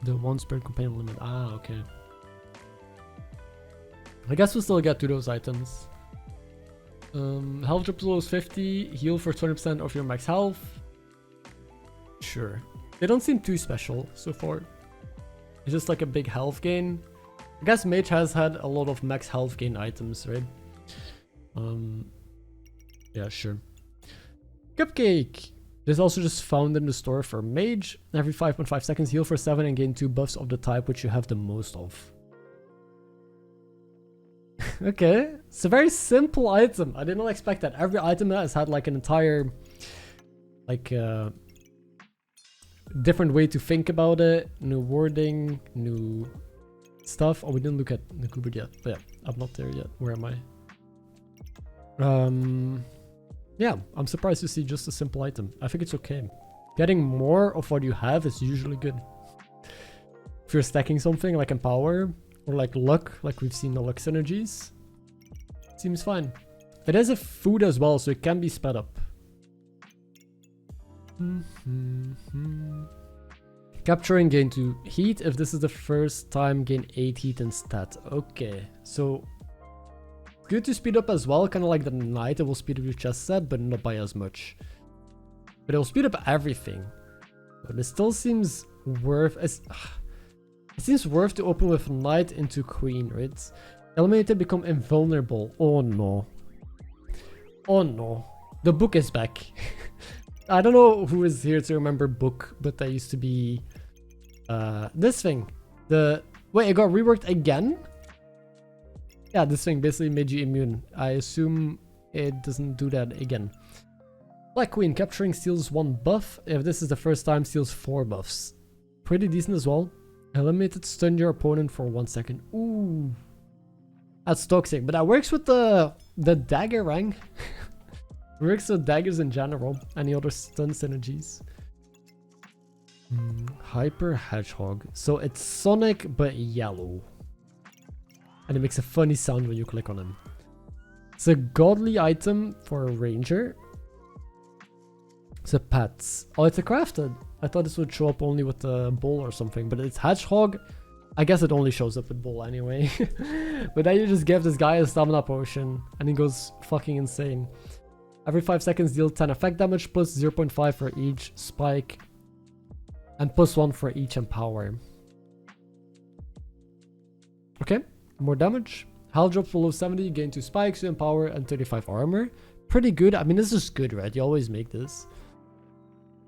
the 1 spirit companion limit. Ah, okay. I guess we'll still get to those items. Health drop below is 50, heal for 20% of your max health. Sure. They don't seem too special so far. It's just like a big health gain. I guess mage has had a lot of max health gain items, right? Yeah, sure. Cupcake! This is also just found in the store for mage. Every 5.5 seconds, heal for 7 and gain 2 buffs of the type which you have the most of. Okay, it's a very simple item. I did not expect that. Every item has had like an entire, like, different way to think about it. New wording, new stuff. Oh, we didn't look at the Kubert yet. But yeah, I'm not there yet. Where am I? Yeah, I'm surprised to see just a simple item. I think it's okay. Getting more of what you have is usually good. If you're stacking something like Empower or like Luck, like we've seen the Luck synergies, seems fine. It is a food as well, so it can be sped up. Capturing gain 2 heat. If this is the first time, gain 8 heat instead. Okay, so good to speed up as well, kind of like the night. It will speed up your chest set, but not by as much. But it will speed up everything. But it still seems worth. It seems worth to open with knight into queen, right? Eliminated, become invulnerable. Oh no. Oh no. The book is back. I don't know who is here to remember book, but that used to be this thing. Wait, it got reworked again? Yeah, this thing basically made you immune. I assume it doesn't do that again. Black Queen, capturing steals 1 buff. If this is the first time, steals 4 buffs. Pretty decent as well. Eliminated, stun your opponent for 1 second. Ooh. That's toxic, but that works with the dagger rank. Works with daggers in general. Any other stun synergies? Hyper Hedgehog. So it's Sonic, but yellow. And it makes a funny sound when you click on him. It's a godly item for a ranger. It's a pets. Oh, it's a crafted. I thought this would show up only with the bull or something, but it's hedgehog. I guess it only shows up with bull anyway. But then you just give this guy a stamina potion and he goes fucking insane. Every 5 seconds deal 10 effect damage, plus 0.5 for each spike and plus 1 for each empower. Okay. More damage. Health drops below 70, gain 2 spikes, 2 empower, and 35 armor. Pretty good. I mean, this is good, right? You always make this.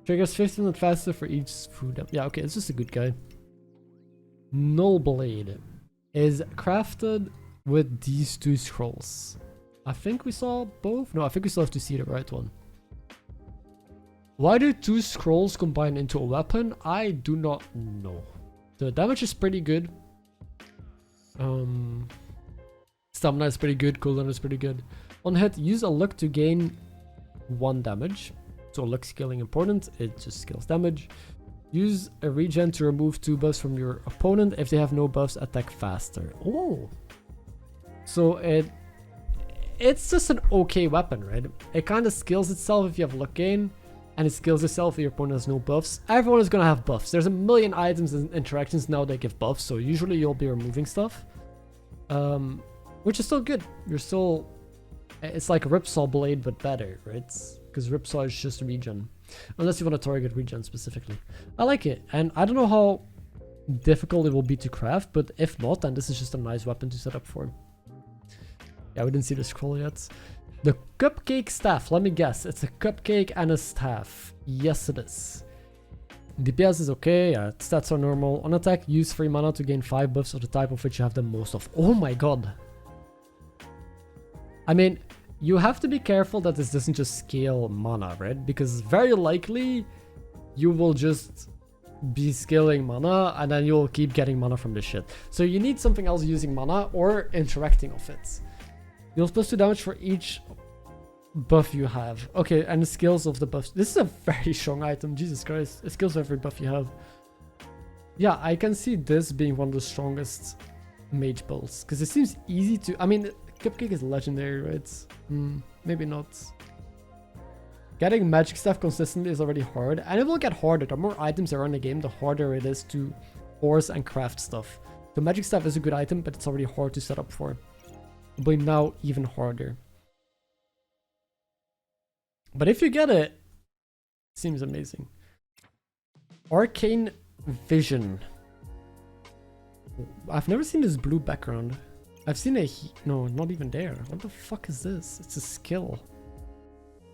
Triggers 15% faster for each food. Yeah, okay, it's just a good guy. Null Blade is crafted with these 2 scrolls. I think we saw both. No, I think we still have to see the right one. Why do 2 scrolls combine into a weapon? I do not know. The damage is pretty good. Stamina is pretty good, cooldown is pretty good. On hit, use a luck to gain 1 damage. So luck scaling important, it just scales damage. Use a regen to remove 2 buffs from your opponent. If they have no buffs, attack faster. Oh! So it's just an okay weapon, right? It kind of scales itself if you have luck gain. And it scales itself if your opponent has no buffs. Everyone is going to have buffs. There's a million items and interactions now that give buffs. So usually you'll be removing stuff. Which is still good. You're still... It's like Ripsaw Blade, but better, right? Because Ripsaw is just regen. Unless you want to target regen specifically. I like it. And I don't know how difficult it will be to craft. But if not, then this is just a nice weapon to set up for. Yeah, we didn't see the scroll yet. The Cupcake Staff. Let me guess. It's a cupcake and a staff. Yes, it is. DPS is okay. Yeah, stats are normal. On attack, use 3 mana to gain 5 buffs of the type of which you have the most of. Oh my god. I mean, you have to be careful that this doesn't just scale mana, right? Because very likely you will just be scaling mana and then you'll keep getting mana from this shit. So you need something else using mana or interacting with it. Deals +2 damage for each buff you have. Okay, and the skills of the buffs. This is a very strong item. Jesus Christ. It skills every buff you have. Yeah, I can see this being one of the strongest mage builds. Because it seems easy to... I mean, Cupcake is legendary, right? Maybe not. Getting magic staff consistently is already hard. And it will get harder. The more items there are in the game, the harder it is to force and craft stuff. The magic staff is a good item, but it's already hard to set up for. But now even harder. But if you get it, it seems amazing. Arcane Vision. I've never seen this blue background. I've seen a... No, not even there. What the fuck is this? It's a skill.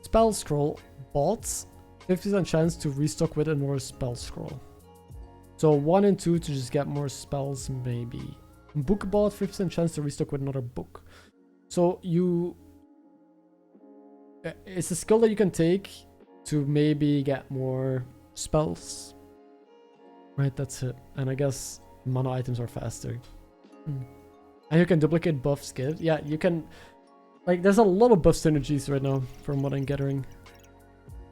Spell Scroll. Bots. 50% chance to restock with another spell scroll. So 1 and 2 to just get more spells, maybe. Book bot. 50% chance to restock with another book. So you... It's a skill that you can take to maybe get more spells. Right, that's it. And I guess mana items are faster. And you can duplicate buff skills. Yeah, you can... Like, there's a lot of buff synergies right now from what I'm gathering.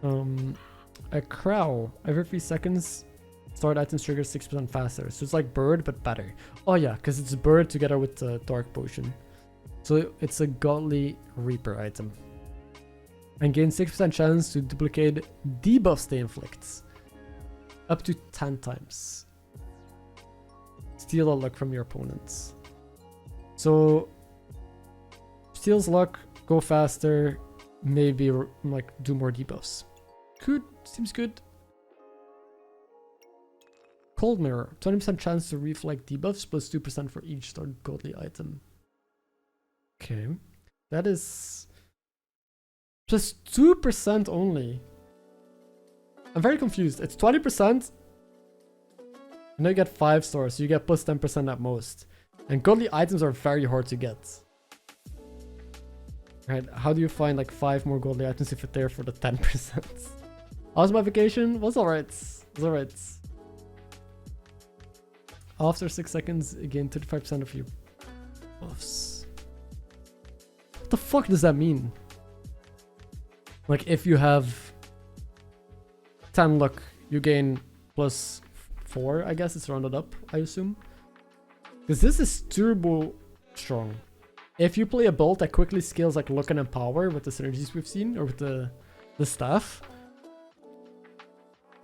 A crow. Every 3 seconds, start items trigger 6% faster. So it's like bird, but better. Oh yeah, because it's bird together with the dark potion. So it's a godly reaper item. And gain 6% chance to duplicate debuffs they inflicts. Up to 10 times. Steal a luck from your opponents. So, steals luck, go faster, maybe like do more debuffs. Good, seems good. Cold Mirror, 20% chance to reflect debuffs plus 2% for each start godly item. Okay, that is plus 2% only. I'm very confused. It's 20%. And now you get 5 stars, so you get plus 10% at most. And godly items are very hard to get. Right, how do you find like 5 more godly items if you're there for the 10%? How's my vacation? Was alright. Was alright. After 6 seconds, again 35% of your buffs. What the fuck does that mean? Like if you have 10 luck, you gain plus 4, I guess it's rounded up, I assume. Because this is turbo strong. If you play a build that quickly scales like luck and empower with the synergies we've seen, or with the staff.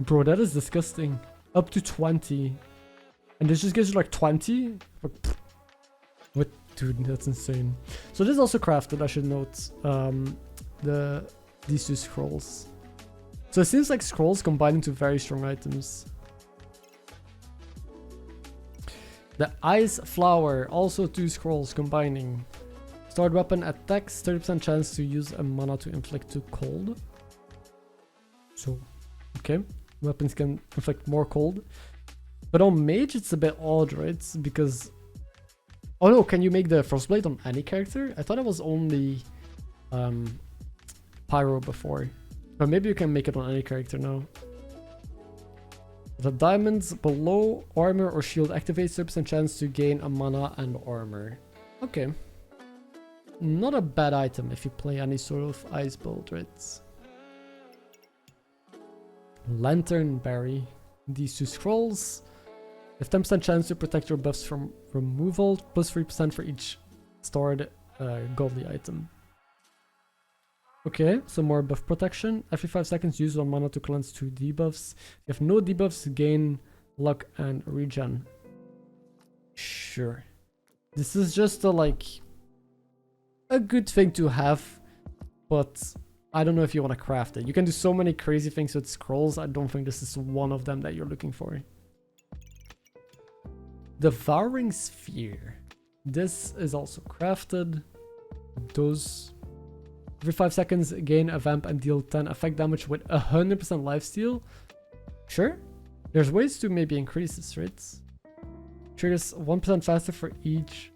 Bro, that is disgusting. Up to 20. And this just gives you like 20? What? Dude, that's insane. So this is also crafted, I should note. These 2 scrolls. So it seems like scrolls combine into very strong items. The Ice Flower, also 2 scrolls combining. Start weapon attacks, 30% chance to use a mana to inflict 2 cold. So, okay. Weapons can inflict more cold. But on mage, it's a bit odd, right? Because... Oh no, can you make the Frostblade on any character? I thought it was only Pyro before. But maybe you can make it on any character now. The diamonds below armor or shield activates 30% chance to gain a mana and armor. Okay. Not a bad item if you play any sort of ice build, right? Lantern Berry. These 2 scrolls. Have 10% chance to protect your buffs from removal, plus 3% for each stored godly item. Okay, some more buff protection. Every 5 seconds, use 1 mana to cleanse 2 debuffs. If you have no debuffs, gain luck and regen. Sure. This is just a good thing to have, but I don't know if you want to craft it. You can do so many crazy things with scrolls. I don't think this is one of them that you're looking for. Devouring Sphere. This is also crafted. Those... Every 5 seconds, gain a vamp and deal 10 effect damage with 100% lifesteal. Sure. There's ways to maybe increase this, right? Triggers 1% faster for each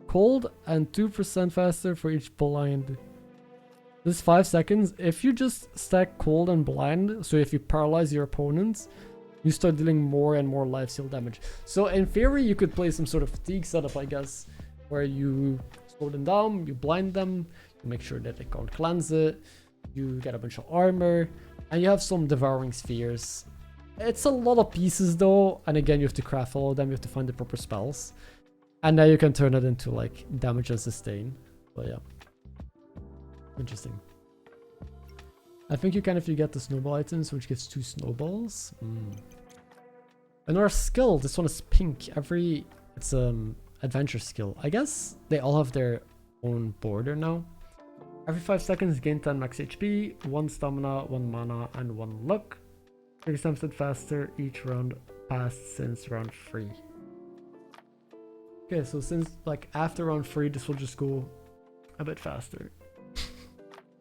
cold and 2% faster for each blind. This is 5 seconds. If you just stack cold and blind, so if you paralyze your opponents, you start dealing more and more lifesteal damage. So in theory, you could play some sort of fatigue setup, I guess, where you slow them down, you blind them, you make sure that they can't cleanse it, you get a bunch of armor, and you have some devouring spheres. It's a lot of pieces though, and again, you have to craft all of them, you have to find the proper spells. And then you can turn it into like damage and sustain. But yeah. Interesting. I think you can if you get the snowball items, which gives 2 snowballs. Another skill, this one is pink. It's adventure skill. I guess they all have their own border now. Every 5 seconds, gain 10 max HP, 1 stamina, 1 mana, and 1 luck. 30 times faster each round passed since round 3. Okay, so since like after round 3, this will just go a bit faster.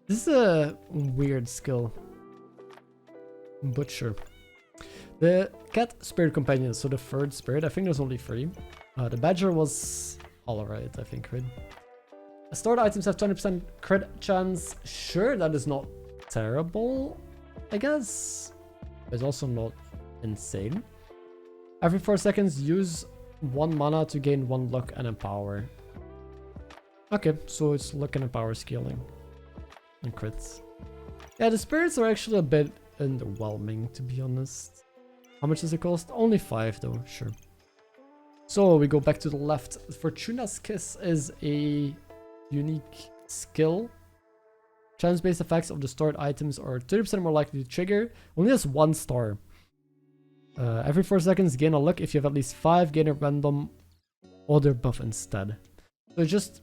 This is a weird skill, but sure. The cat spirit companion, so the 3rd spirit, I think there's only 3. The badger was alright, I think, right? Stored items have 20% crit chance. Sure, that is not terrible, I guess. It's also not insane. Every 4 seconds, use 1 mana to gain 1 luck and empower. Okay, so it's luck and empower scaling. And crits. Yeah, the spirits are actually a bit underwhelming, to be honest. How much does it cost? Only 5 though, sure. So we go back to the left. Fortuna's Kiss is a unique skill. Chance-based effects of the stored items are 30% more likely to trigger. Only has 1 star. Every 4 seconds, gain a luck. If you have at least 5, gain a random other buff instead. So just...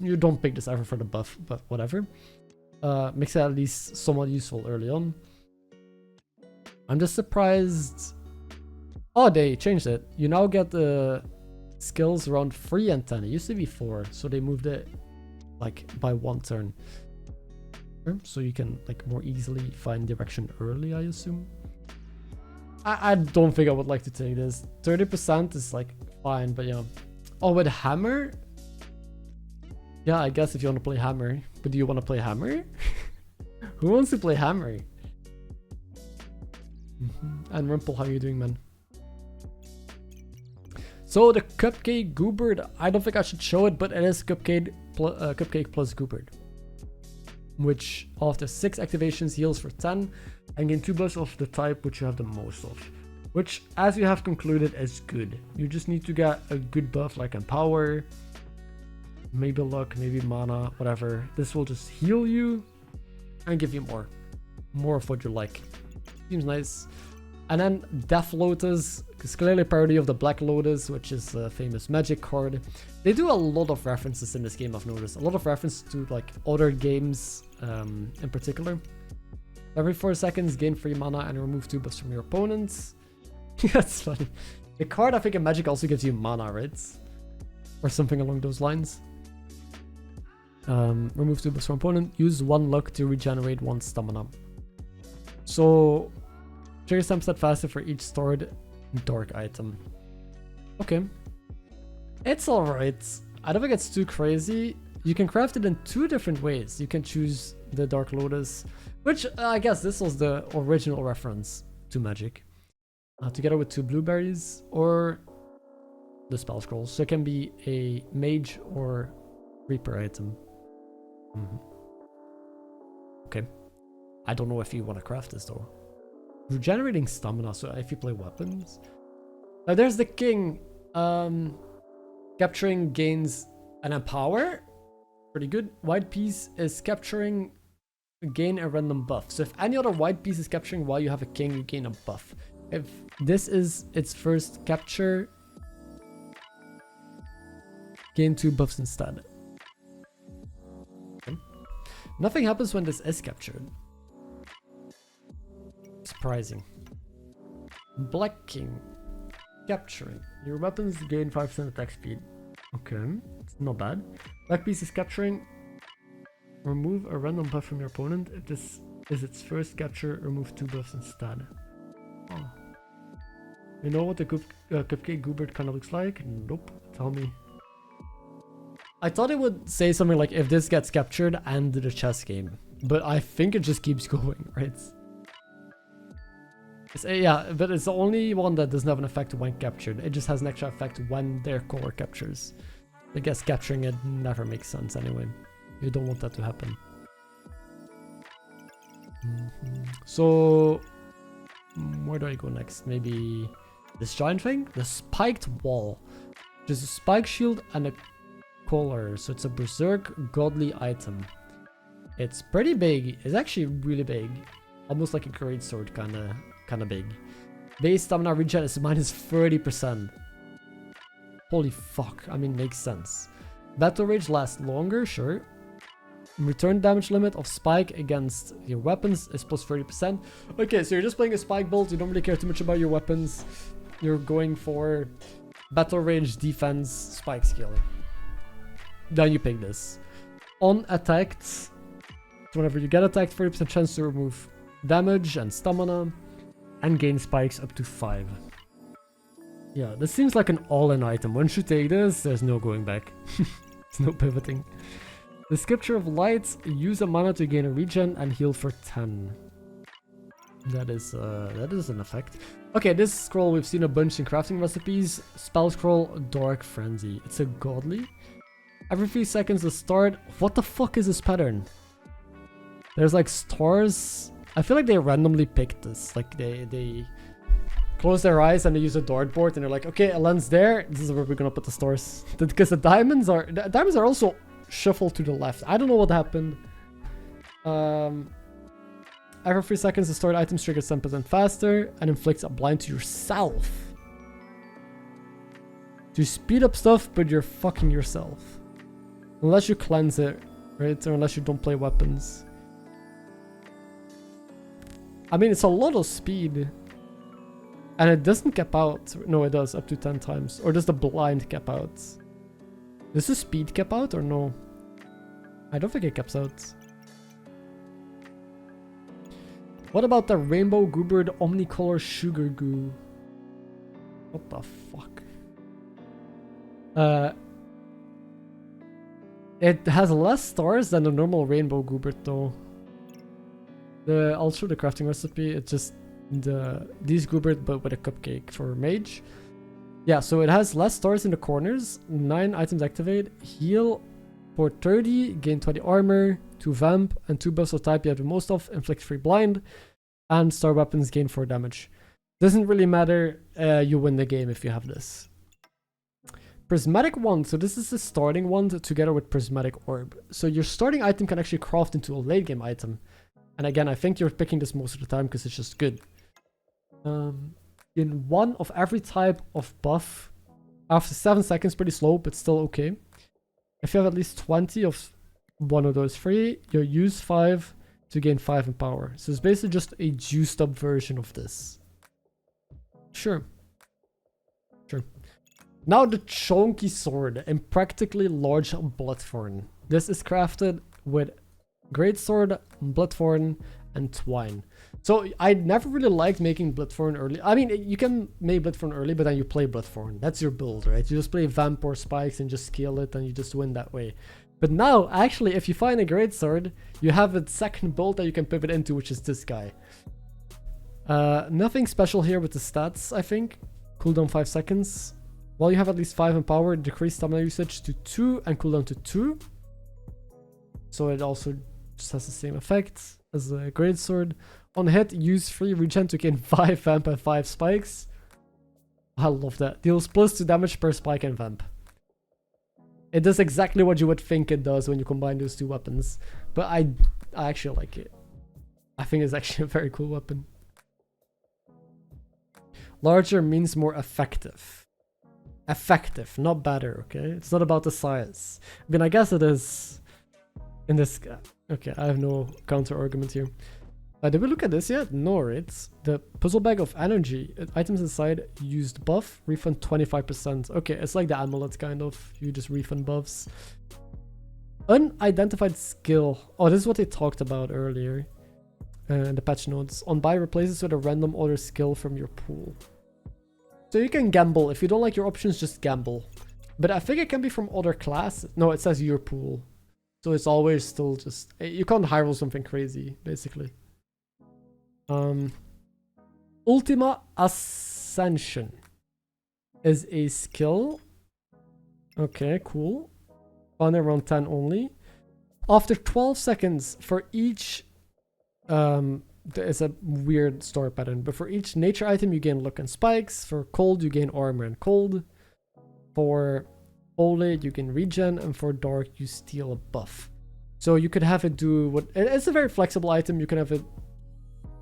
You don't pick this ever for the buff, but whatever. Makes it at least somewhat useful early on. I'm just surprised... Oh, they changed it. You now get the skills around 3 and 10. It used to be 4, so they moved it like by 1 turn. So you can like more easily find direction early, I assume. I don't think I would like to take this. 30% is like fine, but yeah. Oh, with hammer? Yeah, I guess if you want to play hammer. But do you want to play hammer? Who wants to play hammer? And Rumple, how are you doing, man? So the Cupcake Goobert, I don't think I should show it, but it is Cupcake plus Goobert. Which after 6 activations heals for 10 and gain 2 buffs of the type which you have the most of. Which, as we have concluded, is good. You just need to get a good buff like Empower, maybe luck, maybe mana, whatever. This will just heal you and give you more of what you like. Seems nice. And then Death Lotus is clearly a parody of the Black Lotus, which is a famous magic card. They do a lot of references in this game, I've noticed. A lot of references to like other games in particular. Every 4 seconds, gain 3 mana and remove 2 buffs from your opponents. That's funny. The card, I think, in Magic also gives you mana, right? Or something along those lines. Remove 2 buffs from opponent. Use 1 luck to regenerate 1 stamina. So, trigger some step faster for each stored dark item. Okay. It's alright. I don't think it's too crazy. You can craft it in 2 different ways. You can choose the Dark Lotus, which I guess this was the original reference to magic. Together with 2 blueberries or the spell scrolls. So it can be a mage or reaper item. Okay. I don't know if you want to craft this though. Regenerating stamina, so if you play weapons. Now there's the king. Capturing gains an empower. Pretty good. White piece is capturing, gain a random buff. So if any other white piece is capturing while you have a king, you gain a buff. If this is its first capture, gain 2 buffs instead. Okay. Nothing happens when this is captured. Surprising. Black King. Capturing. Your weapons gain 5% attack speed. Okay, it's not bad. Black piece is capturing. Remove a random buff from your opponent. If this is its first capture, remove 2 buffs instead. Oh. You know what the Cupcake Goobert kind of looks like? Nope. Tell me. I thought it would say something like if this gets captured, end the chess game. But I think it just keeps going, right? Yeah, but it's the only one that doesn't have an effect when captured. It just has an extra effect when their color captures. I guess capturing it never makes sense anyway. You don't want that to happen. So, where do I go next? Maybe this giant thing? The spiked wall. There's a spike shield and a collar. So it's a berserk godly item. It's pretty big. It's actually really big. Almost like a greatsword kinda big. Base stamina regen is minus 30%. Holy fuck. I mean, makes sense. Battle rage lasts longer, sure. Return damage limit of spike against your weapons is plus 30%. Okay, so you're just playing a spike bolt. You don't really care too much about your weapons. You're going for battle rage, defense, spike skill. Then you pick this. On attacked, so whenever you get attacked, 30% chance to remove damage and stamina. And gain spikes up to 5. Yeah, this seems like an all-in item. Once you take this, there's no going back. There's no pivoting. The Scripture of Light, use a mana to gain a regen and heal for 10. That is an effect. Okay, this scroll we've seen a bunch in crafting recipes. Spell scroll, Dark Frenzy. It's a godly. Every 3 seconds to start. What the fuck is this pattern? There's like stars. I feel like they randomly picked this. Like they close their eyes and they use a dartboard and they're like, okay, it lands there. This is where we're gonna put the stars. Because the diamonds are also shuffled to the left. I don't know what happened. Every 3 seconds, the stored items trigger 10% faster and inflicts a blind to yourself. To speed up stuff, but you're fucking yourself. Unless you cleanse it, right? Or unless you don't play weapons. I mean, it's a lot of speed. And it doesn't cap out. No, it does, up to 10 times. Or does the blind cap out? Does the speed cap out or no? I don't think it caps out. What about the Rainbow Goobered Omnicolor Sugar Goo? What the fuck? It has less stars than the normal Rainbow Goobered though. I'll show the crafting recipe. It's just these Goobered but with a cupcake for mage. Yeah, so it has less stars in the corners. 9 items activate. Heal for 30. Gain 20 armor. 2 vamp. And 2 buffs of type you have the most of. Inflict 3 blind. And star weapons gain 4 damage. Doesn't really matter. You win the game if you have this. Prismatic Wand. So this is the starting wand together with Prismatic Orb. So your starting item can actually craft into a late game item. And again, I think you're picking this most of the time because it's just good. In 1 of every type of buff. After 7 seconds, pretty slow, but still okay. If you have at least 20 of one of those 3, you use 5 to gain 5 in power. So it's basically just a juiced up version of this. Sure. Now the Chonky Sword, Impractically Large Bloodthorn. This is crafted with Greatsword, Bloodthorn, and Twine. So I never really liked making Bloodthorn early. I mean, you can make Bloodthorn early, but then you play Bloodthorn. That's your build, right? You just play Vamp or Spikes and just scale it and you just win that way. But now, actually, if you find a Greatsword, you have a second build that you can pivot into, which is this guy. Nothing special here with the stats, I think. Cooldown 5 seconds. While you have at least 5 in power, decrease stamina usage to 2 and cooldown to 2. So it also just has the same effect as a Greatsword. On hit, use 3 regen to gain 5 vamp and 5 spikes. I love that. Deals plus 2 damage per spike and vamp. It does exactly what you would think it does when you combine those 2 weapons. But I actually like it. I think it's actually a very cool weapon. Larger means more effective. Effective, not better, okay? It's not about the size. I mean, I guess it is in this... Okay, I have no counter argument here. Did we look at this yet? No, right? The puzzle bag of energy. Items inside used buff. Refund 25%. Okay, it's like the amulet kind of. You just refund buffs. Unidentified skill. Oh, this is what they talked about earlier. In the patch notes. On buy, replaces with a random other skill from your pool. So you can gamble. If you don't like your options, just gamble. But I think it can be from other classes. No, it says your pool. So it's always still just... You can't high roll something crazy, basically. Ultima Ascension is a skill. Okay, cool. On around 10 only. After 12 seconds, for each... it's a weird story pattern, but for each nature item you gain luck and spikes. For cold you gain armor and cold. For holy you gain regen, and for dark you steal a buff. So you could have it do what... It's a very flexible item. You can have it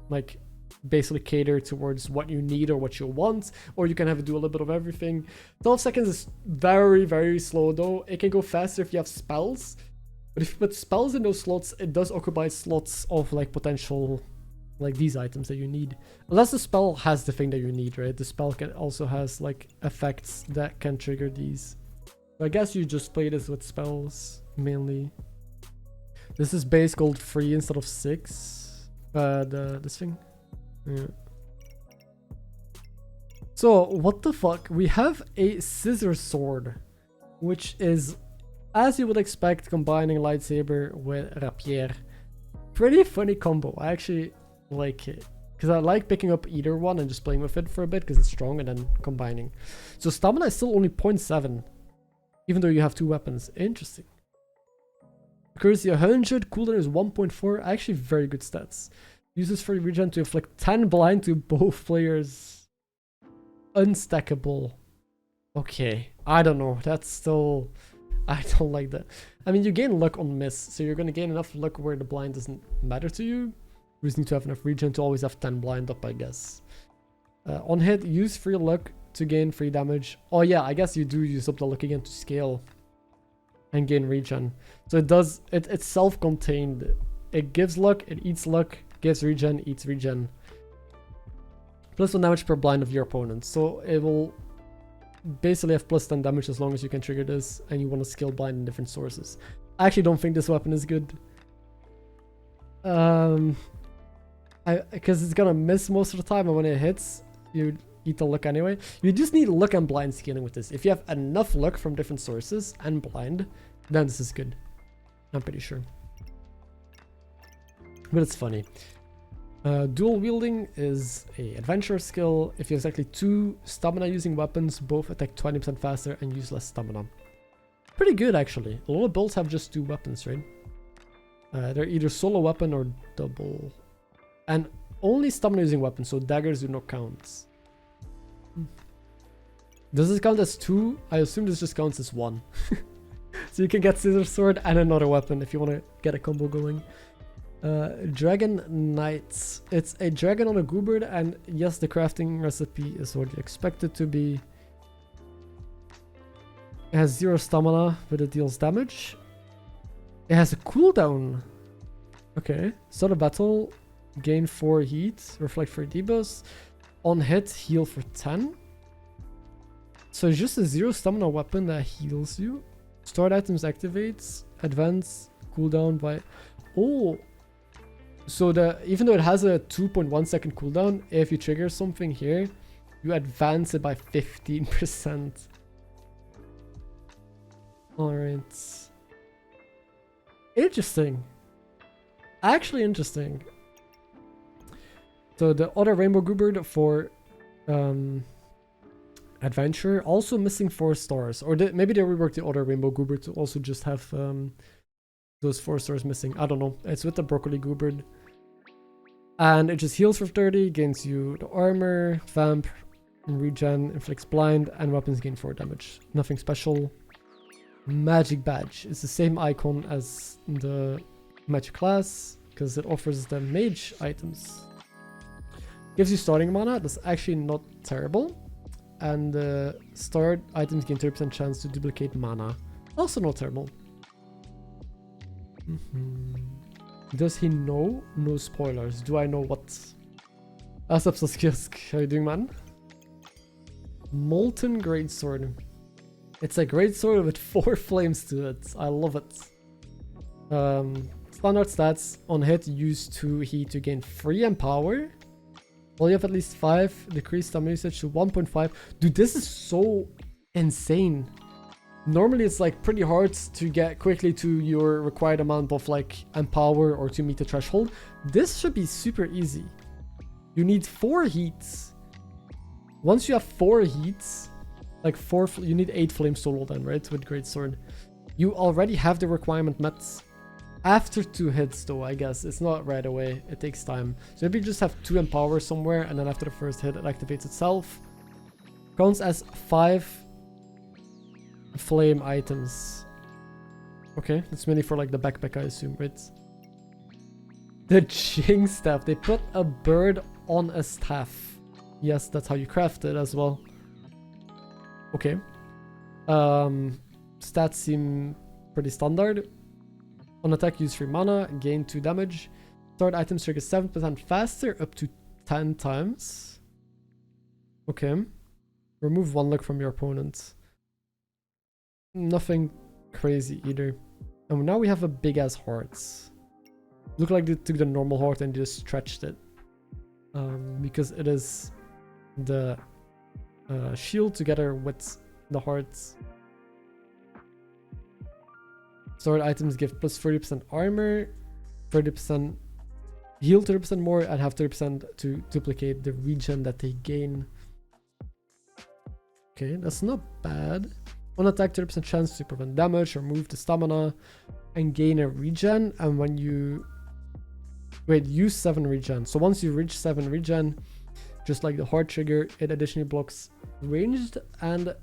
like basically cater towards what you need or what you want, or you can have it do a little bit of everything. 12 seconds is very, very slow though. It can go faster if you have spells, but if you put spells in those slots, it does occupy slots of like potential, like these items that you need. Unless the spell has the thing that you need, right? The spell can also has like effects that can trigger these. So I guess you just play this with spells mainly. This is base gold 3 instead of 6. This thing. Yeah. So what the fuck? We have a scissor sword, which is, as you would expect, combining lightsaber with rapier. Pretty funny combo. I actually like it because I like picking up either one and just playing with it for a bit because it's strong, and then combining. So stamina is still only 0.7, even though you have 2 weapons. Interesting. Accuracy 100, cooldown is 1.4. Actually, very good stats. Uses free regen to inflict 10 blind to both players. Unstackable. Okay, I don't know. That's still... I don't like that. I mean, you gain luck on miss, so you're going to gain enough luck where the blind doesn't matter to you. You just need to have enough regen to always have 10 blind up, I guess. On hit, use free luck to gain free damage. Oh yeah, I guess you do use up the luck again to scale and gain regen. So it does... It's self-contained. It gives luck, it eats luck, gives regen, eats regen. Plus 1 damage per blind of your opponent. So it will basically have plus 10 damage as long as you can trigger this and you want to skill blind in different sources. I actually don't think this weapon is good. Because it's gonna miss most of the time, and when it hits, you eat the luck anyway. You just need luck and blind scaling with this. If you have enough luck from different sources and blind, then this is good. I'm pretty sure. But it's funny. Dual wielding is a adventure skill. If you have exactly 2 stamina using weapons, both attack 20% faster and use less stamina. Pretty good actually. A lot of builds have just 2 weapons, right? They're either solo weapon or double. And only stamina using weapons, so daggers do not count. Does this count as 2? I assume this just counts as 1. So you can get scissor sword and another weapon if you want to get a combo going. Dragon Knights. It's a dragon on a goobird, and yes, the crafting recipe is what you expect it to be. It has 0 stamina, but it deals damage. It has a cooldown. Okay. Start a battle, gain 4 heat, reflect 3 debuffs. On hit, heal for 10. So it's just a 0 stamina weapon that heals you. Stored items activates, advance, cooldown by... Oh! So even though it has a 2.1 second cooldown, if you trigger something here, you advance it by 15%. Alright. Interesting. Actually interesting. So the other Rainbow Goobird for Adventure, also missing 4 stars. Or maybe they reworked the other Rainbow Goobird to also just have those 4 stars missing. I don't know. It's with the Broccoli Goobird. And it just heals for 30, gains you the armor, vamp, regen, inflicts blind, and weapons gain 4 damage. Nothing special. Magic Badge. It's the same icon as the magic class, because it offers the mage items. Gives you starting mana. That's actually not terrible. And start items gain 30% chance to duplicate mana. Also not terrible. Does he know? No spoilers. Do I know what? What's up, Saskiask? How you doing, man? Molten Greatsword. It's a greatsword with 4 flames to it. I love it. Standard stats. On hit, use 2 heat to gain 3 empower. Well, you have at least 5. Decrease stamina usage to 1.5. Dude, this is so insane. Normally it's like pretty hard to get quickly to your required amount of like empower or to meet the threshold. This should be super easy. You need 4 heats. Once you have 4 heats, like you need 8 flames total then, right? With greatsword. You already have the requirement met. After 2 hits though, I guess. It's not right away. It takes time. So maybe you just have 2 empower somewhere and then after the first hit it activates itself. Counts as 5 flame items. Okay, that's mainly for like the backpack, I assume, right? The Jing staff. They put a bird on a staff. Yes, that's how you craft it as well. Okay. Stats seem pretty standard. On attack, use 3 mana, gain 2 damage. Start items trigger 7% faster, up to 10 times. Okay. Remove 1 luck from your opponent. Nothing crazy either. And now we have a big ass heart. Look like they took the normal heart and just stretched it. Because it is the shield together with the hearts. Sword items give plus 30% armor, 30% heal 30% more, and have 30% to duplicate the regen that they gain. Okay, that's not bad. On attack, 30% chance to prevent damage, remove the stamina, and gain a regen. And when you... Wait, use 7 regen. So once you reach 7 regen, just like the heart trigger, it additionally blocks ranged and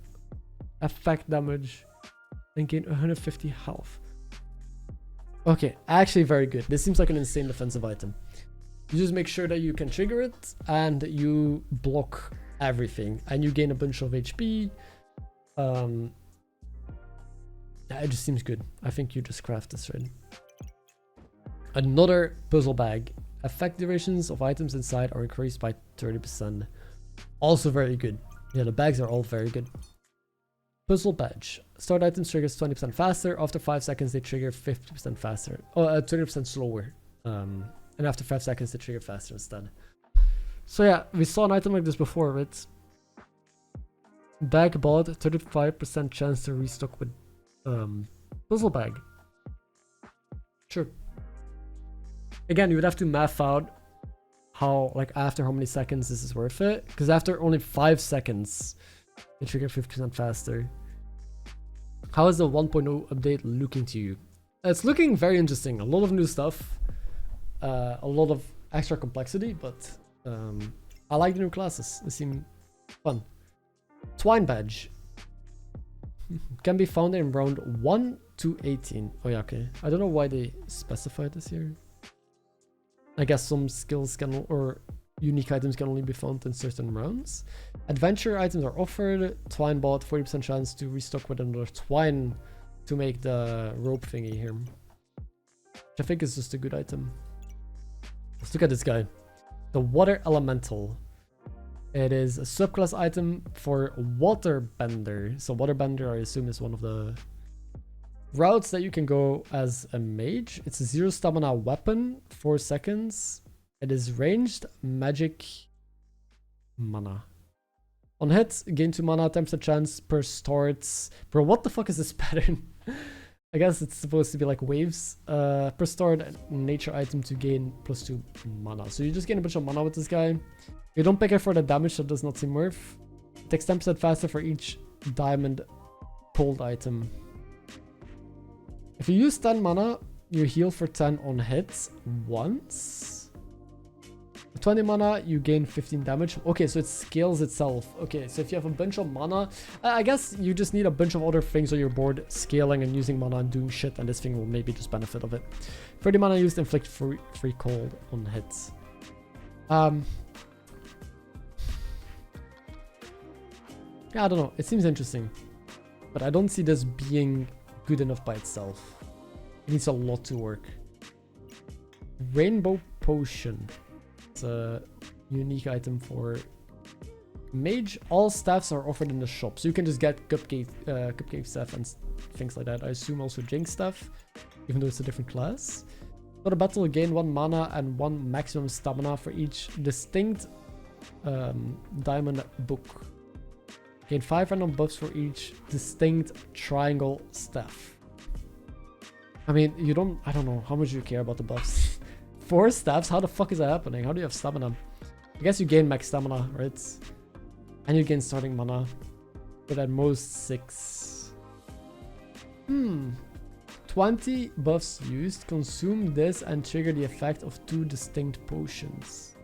effect damage and gain 150 health. Okay, actually very good. This seems like an insane defensive item. You just make sure that you can trigger it and you block everything and you gain a bunch of HP. Yeah, it just seems good. I think you just craft this right. Another puzzle bag. Effect durations of items inside are increased by 30%. Also very good. Yeah, the bags are all very good. Puzzle badge. Start items triggers 20% faster. After 5 seconds, they trigger 50% faster. Oh, 20% slower. And after 5 seconds, they trigger faster instead. So yeah, we saw an item like this before, right? Bag bought, 35% chance to restock with puzzle bag. Sure. Again, you would have to math out how, like, after how many seconds this is worth it. Because after only 5 seconds, they trigger 50% faster. How is the 1.0 update looking to you? It's looking very interesting. A lot of new stuff. A lot of extra complexity, but I like the new classes. They seem fun. Twine badge. Can be found in round 1 to 18. Oh yeah, okay. I don't know why they specified this here. I guess some skills can, or unique items can only be found in certain rounds. Adventure items are offered. Twine bought, 40% chance to restock with another twine to make the rope thingy here. Which I think is just a good item. Let's look at this guy. The Water Elemental. It is a subclass item for Waterbender. So Waterbender, I assume, is one of the routes that you can go as a mage. It's a 0 stamina weapon, 4 seconds. It is ranged, magic, mana. On hit, gain 2 mana, 10% chance per starts. Bro, what the fuck is this pattern? I guess it's supposed to be like waves. Per start, nature item to gain plus 2 mana. So you just gain a bunch of mana with this guy. You don't pick it for the damage, that does not seem worth. It takes 10% faster for each diamond pulled item. If you use 10 mana, you heal for 10 on hits once. 20 mana, you gain 15 damage. Okay, so it scales itself. Okay, so if you have a bunch of mana, I guess you just need a bunch of other things on your board scaling and using mana and doing shit, and this thing will maybe just benefit of it. 30 mana used, inflict free cold on hits. Yeah, I don't know. It seems interesting, but I don't see this being good enough by itself. It needs a lot to work. Rainbow Potion. It's a unique item for mage. All staffs are offered in the shop, so you can just get cupcake staff and things like that. I assume also Jinx staff, even though it's a different class. For the battle, gain 1 mana and 1 maximum stamina for each distinct diamond book. Gain 5 random buffs for each distinct triangle staff. I mean, I don't know, how much you care about the buffs? 4 staffs? How the fuck is that happening? How do you have stamina? I guess you gain max stamina, right? And you gain starting mana. But at most 6. 20 buffs used. Consume this and trigger the effect of 2 distinct potions.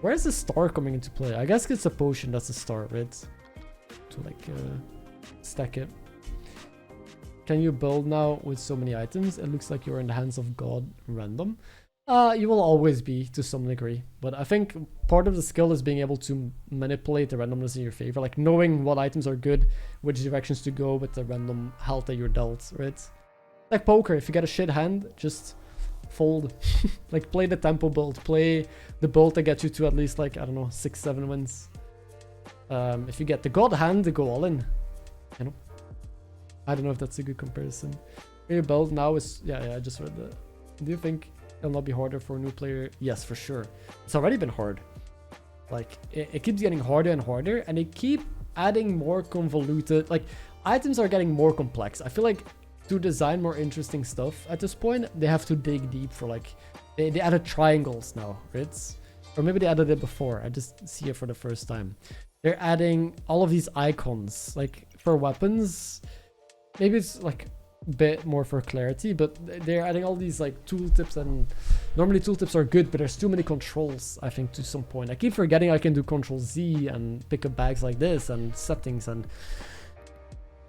Where is the star coming into play? I guess it's a potion that's a star, right? To like stack it. Can you build now with so many items? It looks like you're in the hands of God random. You will always be to some degree, but I think part of the skill is being able to manipulate the randomness in your favor, like knowing what items are good, which directions to go with the random health that you're dealt, right? Like poker, if you get a shit hand, just fold. Like play the tempo build, play the build that gets you to at least like, I don't know, 6-7 wins. If you get the God hand, go all in, you know? I don't know if that's a good comparison. Your build now is, yeah, I just read that. Do you think it'll not be harder for a new player? Yes, for sure. It's already been hard. Like, it keeps getting harder and harder, and they keep adding more convoluted, like, items are getting more complex. I feel like to design more interesting stuff at this point, they have to dig deep for, like, they added triangles now, right? Or maybe they added it before. I just see it for the first time. They're adding all of these icons, like, for weapons. Maybe it's, like, bit more for clarity, but they're adding all these like tooltips, and normally tooltips are good, but there's too many controls, I think, to some point. I keep forgetting I can do Control Z and pick up bags like this and settings, and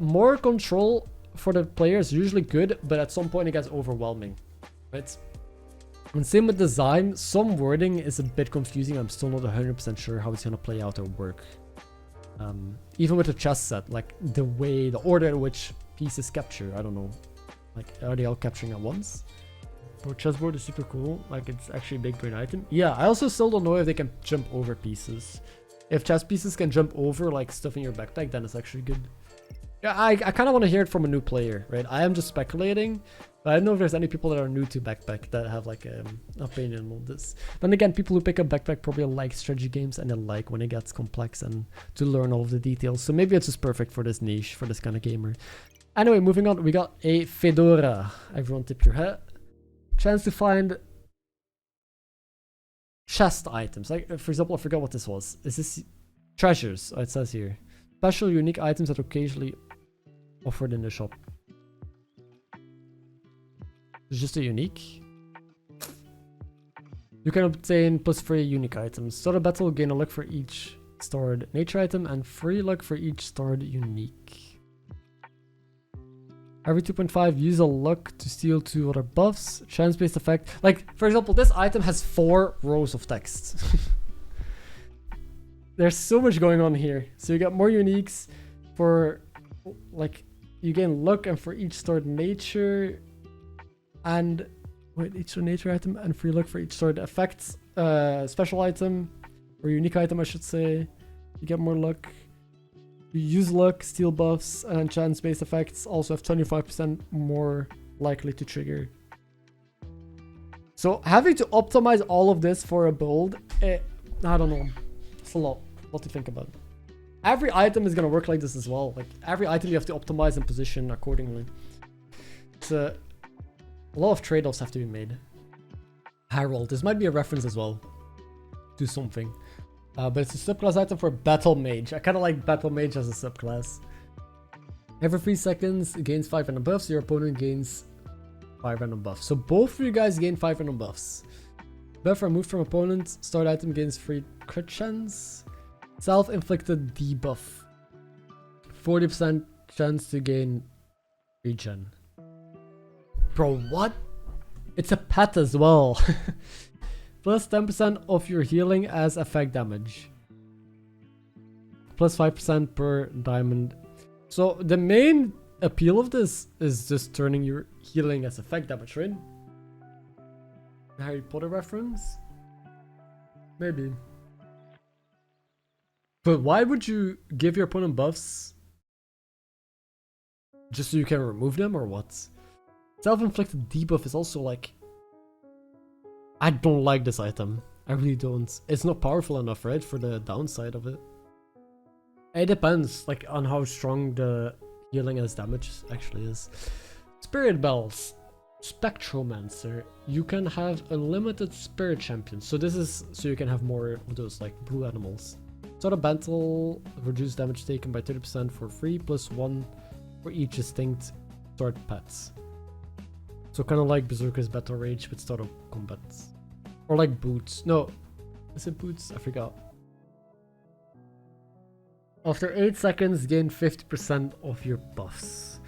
more control for the player is usually good, but at some point it gets overwhelming, right? And same with design, some wording is a bit confusing. I'm still not 100% sure how it's gonna play out or work. Even with the chess set, like the order in which pieces capture, I don't know, like are they all capturing at once? But chessboard is super cool, like it's actually a big brain item. Yeah, I also still don't know if they can jump over pieces. If chess pieces can jump over like stuff in your backpack, then it's actually good. Yeah, I kind of want to hear it from a new player, right? I am just speculating, but I don't know if there's any people that are new to Backpack that have like an opinion on this. Then again, people who pick up Backpack probably like strategy games, and they like when it gets complex and to learn all of the details. So maybe it's just perfect for this niche, for this kind of gamer. Anyway, moving on, we got a fedora. Everyone tip your hat. Chance to find chest items. Like, for example, I forgot what this was. Is this treasures? Oh, it says here. Special unique items that are occasionally offered in the shop. It's just a unique. You can obtain +3 unique items. Start a battle, gain a luck for each stored nature item, and free luck for each stored unique. Every 2.5, use a luck to steal 2 other buffs. Chance-based effect. Like, for example, this item has 4 rows of text. There's so much going on here. So you got more uniques for, like, you gain luck and for each stored nature. And, wait, each stored nature item and free luck for each stored effects. Special item, or unique item, I should say. You get more luck. You use luck, steal buffs, and chance-based effects also have 25% more likely to trigger. So having to optimize all of this for a build, I don't know. It's a lot to think about. Every item is going to work like this as well. Like every item you have to optimize and position accordingly. It's a lot of trade-offs have to be made. Harold, this might be a reference as well to something. But it's a subclass item for Battle Mage. I kind of like Battle Mage as a subclass. Every 3 seconds, it gains 5 random buffs. Your opponent gains 5 random buffs. So both of you guys gain 5 random buffs. Buff removed from opponent. Start item gains 3 crit chance. Self-inflicted debuff. 40% chance to gain regen. Bro, what? It's a pet as well. Plus 10% of your healing as effect damage. Plus 5% per diamond. So the main appeal of this is just turning your healing as effect damage, right? Harry Potter reference? Maybe. But why would you give your opponent buffs? Just so you can remove them or what? Self-inflicted debuff is also like... I don't like this item. I really don't. It's not powerful enough, right, for the downside of it. It depends, like, on how strong the healing as damage actually is. Spirit Bells. Spectromancer. You can have a limited spirit champion. So this is so you can have more of those, like, blue animals. Start a battle, reduce damage taken by 30% for free, +1 for each distinct start pets. So kind of like Berserker's Battle Rage with start of combat. Or like Boots. No. Is it Boots? I forgot. After 8 seconds, gain 50% of your buffs.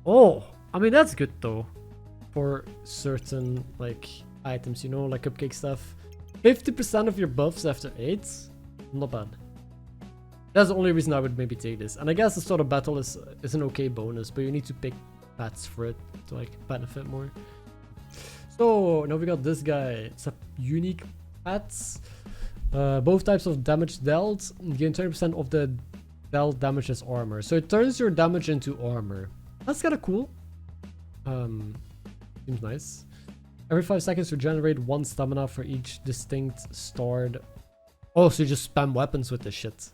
Oh! I mean, that's good though. For certain, like, items, you know, like cupcake stuff. 50% of your buffs after 8? Not bad. That's the only reason I would maybe take this. And I guess the start of battle is an okay bonus, but you need to pick pets for it to, like, benefit more. So now we got this guy. It's a unique pets. Both types of damage dealt gain 20% of the dealt damage as armor. So it turns your damage into armor. That's kind of cool. Seems nice. Every 5 seconds regenerate 1 stamina for each distinct starred. Oh, so you just spam weapons with this shit.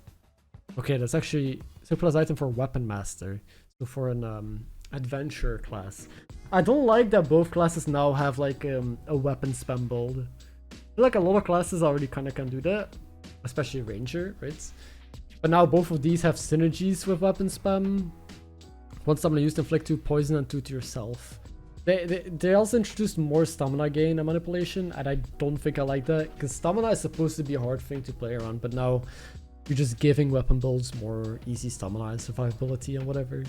Okay, that's actually surplus item for Weapon Master. So for an adventure class. I don't like that both classes now have like a weapon spam build. I feel like a lot of classes already kind of can do that, especially Ranger, right? But now both of these have synergies with weapon spam. One stamina used to inflict 2 poison and 2 to yourself. They also introduced more stamina gain and manipulation, and I don't think I like that, because stamina is supposed to be a hard thing to play around, but now you're just giving weapon builds more easy stamina and survivability and whatever.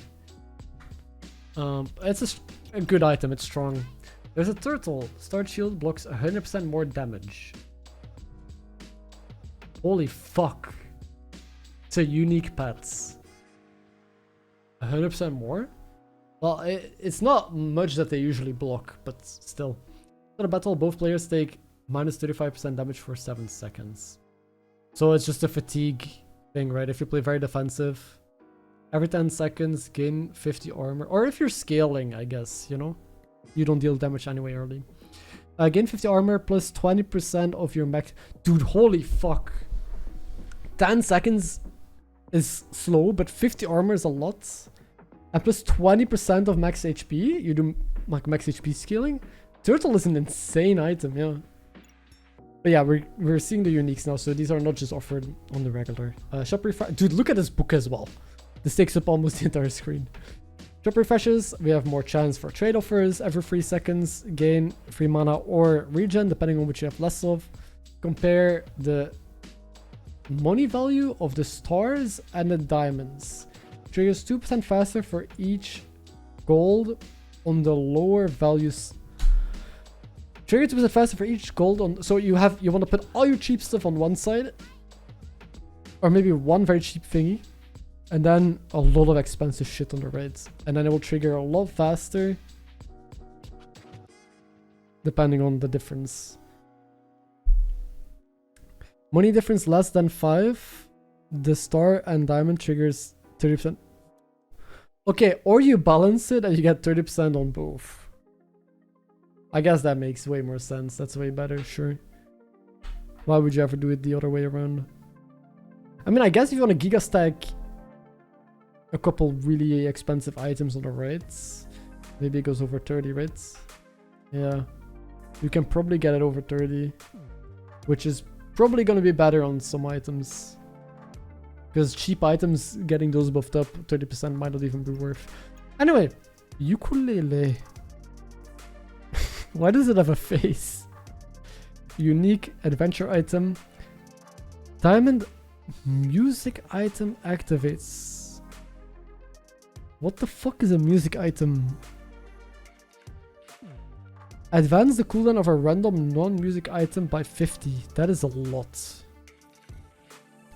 It's a good item, it's strong. There's a turtle. Start shield blocks 100% more damage. Holy fuck. It's a unique pets. 100% more? Well, it's not much that they usually block, but still. In a battle, both players take minus 35% damage for 7 seconds. So it's just a fatigue thing, right? If you play very defensive, every 10 seconds, gain 50 armor. Or if you're scaling, I guess, you know? You don't deal damage anyway early. Gain 50 armor plus 20% of your max. Dude, holy fuck. 10 seconds is slow, but 50 armor is a lot. And plus 20% of max HP. You do like max HP scaling. Turtle is an insane item, yeah. But yeah, we're seeing the uniques now, so these are not just offered on the regular. Shop refresh. Dude, look at this book as well. This takes up almost the entire screen. Shop refreshes. We have more chance for trade offers. Every 3 seconds, gain free mana or regen, depending on which you have less of. Compare the money value of the stars and the diamonds. Triggers 2% faster for each gold on the lower values. Trigger 2% faster for each gold on. So you want to put all your cheap stuff on one side, or maybe one very cheap thingy, and then a lot of expensive shit on the right, and then it will trigger a lot faster, depending on the difference. Money difference less than 5. The star and diamond triggers 30%. Okay, or you balance it and you get 30% on both. I guess that makes way more sense. That's way better, sure. Why would you ever do it the other way around? I mean, I guess if you want to giga stack a couple really expensive items on the right, maybe it goes over 30, right? Yeah. You can probably get it over 30, which is probably going to be better on some items. Because cheap items, getting those buffed up 30% might not even be worth. Anyway, ukulele. Why does it have a face? Unique adventure item. Diamond music item activates. What the fuck is a music item? Advance the cooldown of a random non-music item by 50. That is a lot.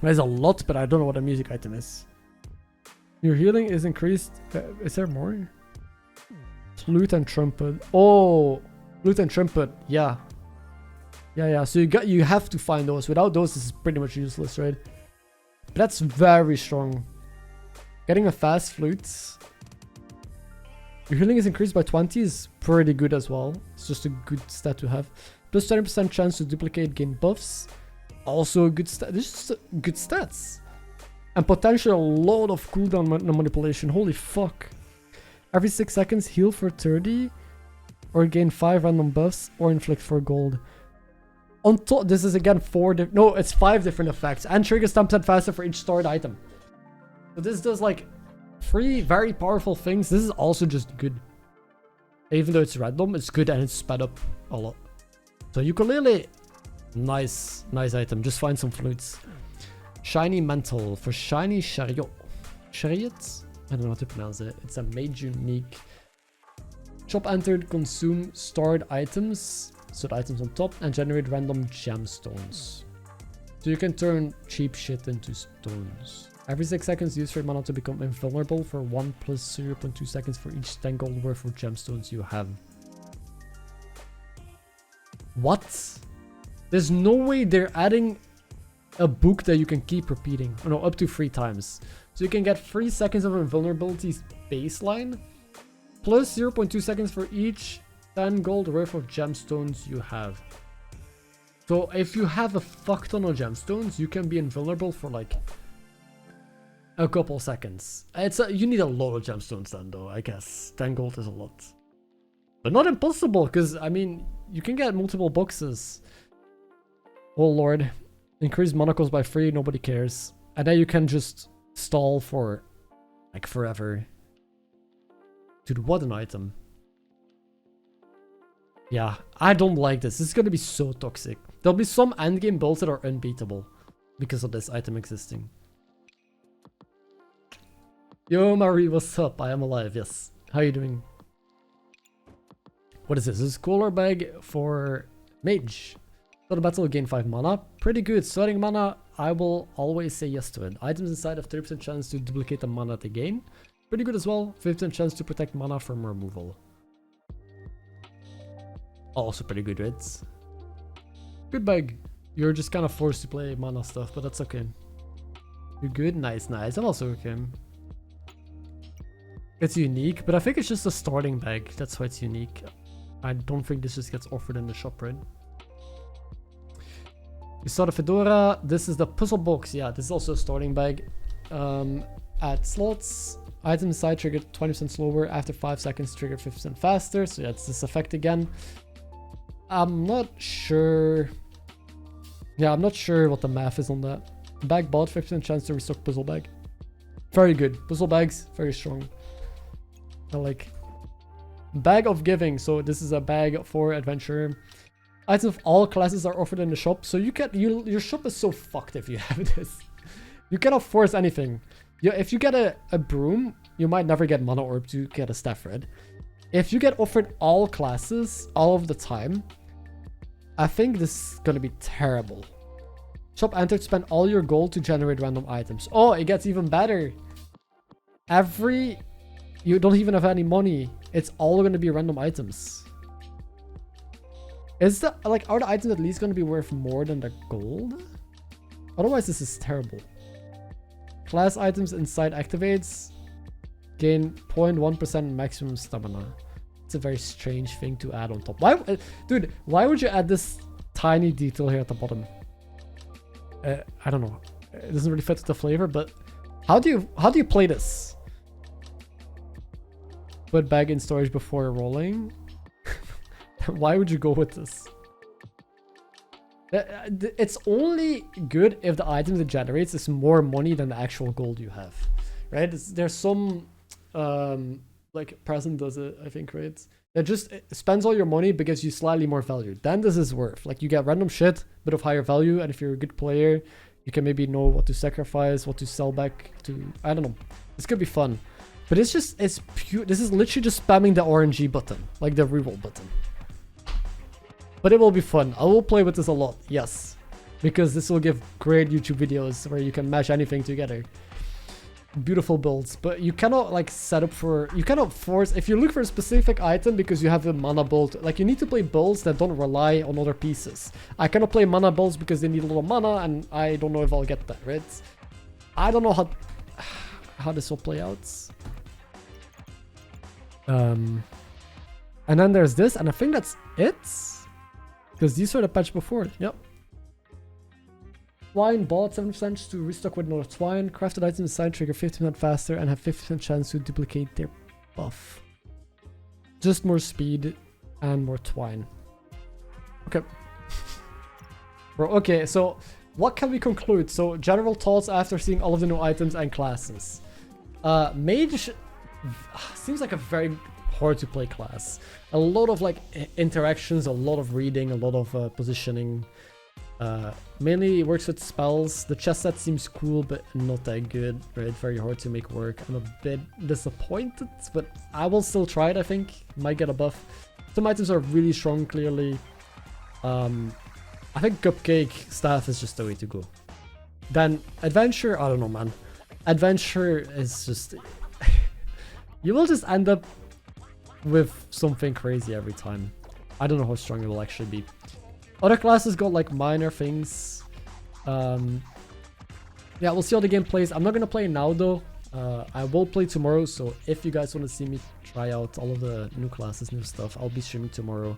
That is a lot, but I don't know what a music item is. Your healing is increased. Is there more? Flute and trumpet. Oh, flute and trumpet. Yeah. Yeah. So you have to find those. Without those, this is pretty much useless, right? But that's very strong. Getting a fast flute. Your healing is increased by 20 is pretty good as well. It's just a good stat to have. Plus 20% chance to duplicate gain buffs. Also a good stat. This is good stats. And potentially a lot of cooldown manipulation. Holy fuck. Every 6 seconds, heal for 30. Or gain 5 random buffs. Or inflict 4 gold. On top, this is again 5 different effects. And triggers 10% faster for each stored item. So this does like 3 very powerful things. This is also just good. Even though it's random, it's good and it's sped up a lot. So ukulele, nice item. Just find some flutes. Shiny Mantle for Shiny Chariot. Chariot? I don't know how to pronounce it. It's a mage unique. Shop entered, consume stored items. So the items on top, and generate random gemstones. So you can turn cheap shit into stones. Every 6 seconds, use your mana to become invulnerable for 1 plus 0.2 seconds for each 10 gold worth of gemstones you have. What? There's no way they're adding a book that you can keep repeating. Oh, no, up to 3 times. So you can get 3 seconds of invulnerability baseline, plus 0.2 seconds for each 10 gold worth of gemstones you have. So if you have a fuck ton of gemstones, you can be invulnerable for like a couple seconds. You need a lot of gemstones then though, I guess. 10 gold is a lot. But not impossible, because I mean, you can get multiple boxes. Oh lord. Increase mana cost by 3, nobody cares. And then you can just stall for like forever. Dude, what an item. Yeah, I don't like this. This is gonna be so toxic. There'll be some endgame builds that are unbeatable because of this item existing. Yo, Marie, what's up? I am alive, yes. How are you doing? What is this? This is Cooler Bag for Mage. Start a battle, gain 5 mana. Pretty good. Starting mana, I will always say yes to it. Items inside have 30% chance to duplicate the mana they gain. Pretty good as well. 50% chance to protect mana from removal. Also pretty good, right? Good bag. You're just kind of forced to play mana stuff, but that's okay. You're good? Nice. I'm also okay. It's unique, but I think it's just a starting bag. That's why it's unique. I don't think this just gets offered in the shop, right? We saw the Fedora. This is the puzzle box. Yeah, this is also a starting bag. Add slots. Items inside trigger 20% slower. After 5 seconds, trigger 50% faster. So yeah, it's this effect again. I'm not sure. Yeah, I'm not sure what the math is on that. Bag bought, 50% chance to restock puzzle bag. Very good. Puzzle bags, very strong. I like. Bag of giving. So this is a bag for adventure. Items of all classes are offered in the shop. So you can your shop is so fucked if you have this. You cannot force anything. Yeah, if you get a broom, you might never get mana orb to get a staff red. If you get offered all classes all of the time, I think this is gonna be terrible. Shop entered, spend all your gold to generate random items. Oh, it gets even better. You don't even have any money. It's all gonna be random items. Are the items at least gonna be worth more than the gold? Otherwise, this is terrible. Class items inside activates. Gain 0.1% maximum stamina. It's a very strange thing to add on top. Dude, why would you add this tiny detail here at the bottom? I don't know. It doesn't really fit with the flavor, but how do you play this? Put bag in storage before rolling. Why would you go with this? It's only good if the items it generates is more money than the actual gold you have, right? There's some like present does it, I think, right? It just spends all your money because you slightly more value. Then this is worth. Like you get random shit, bit of higher value, and if you're a good player, you can maybe know what to sacrifice, what to sell back to. I don't know. This could be fun, but it's pure. This is literally just spamming the RNG button, like the reroll button. But it will be fun. I will play with this a lot, yes, because this will give great YouTube videos where you can mash anything together. Beautiful builds, but you cannot like set up for, you cannot force, if you look for a specific item because you have a mana build, like you need to play builds that don't rely on other pieces. I cannot play mana builds because they need a lot of mana and I don't know if I'll get that, right? I don't know how this will play out. And then there's this, and I think that's it. Because these were the patch before. Yep. Twine bought 7% to restock with another twine. Crafted items side trigger 50% faster and have 50% chance to duplicate their buff. Just more speed and more twine. Okay. Bro, okay, so what can we conclude? So general thoughts after seeing all of the new items and classes. Mage seems like a very hard to play class. A lot of like interactions, a lot of reading, a lot of positioning. Mainly works with spells. The chest set seems cool, but not that good. Right, very hard to make work. I'm a bit disappointed, but I will still try it. I think might get a buff. Some items are really strong. Clearly, I think Cupcake Staff is just the way to go. Then Adventure, I don't know, man. Adventure is just you will just end up with something crazy every time. I don't know how strong it will actually be. Other classes got like minor things. Yeah, we'll see how the game plays. I'm not gonna play now though. I will play tomorrow, so if you guys want to see me try out all of the new classes, new stuff, I'll be streaming tomorrow.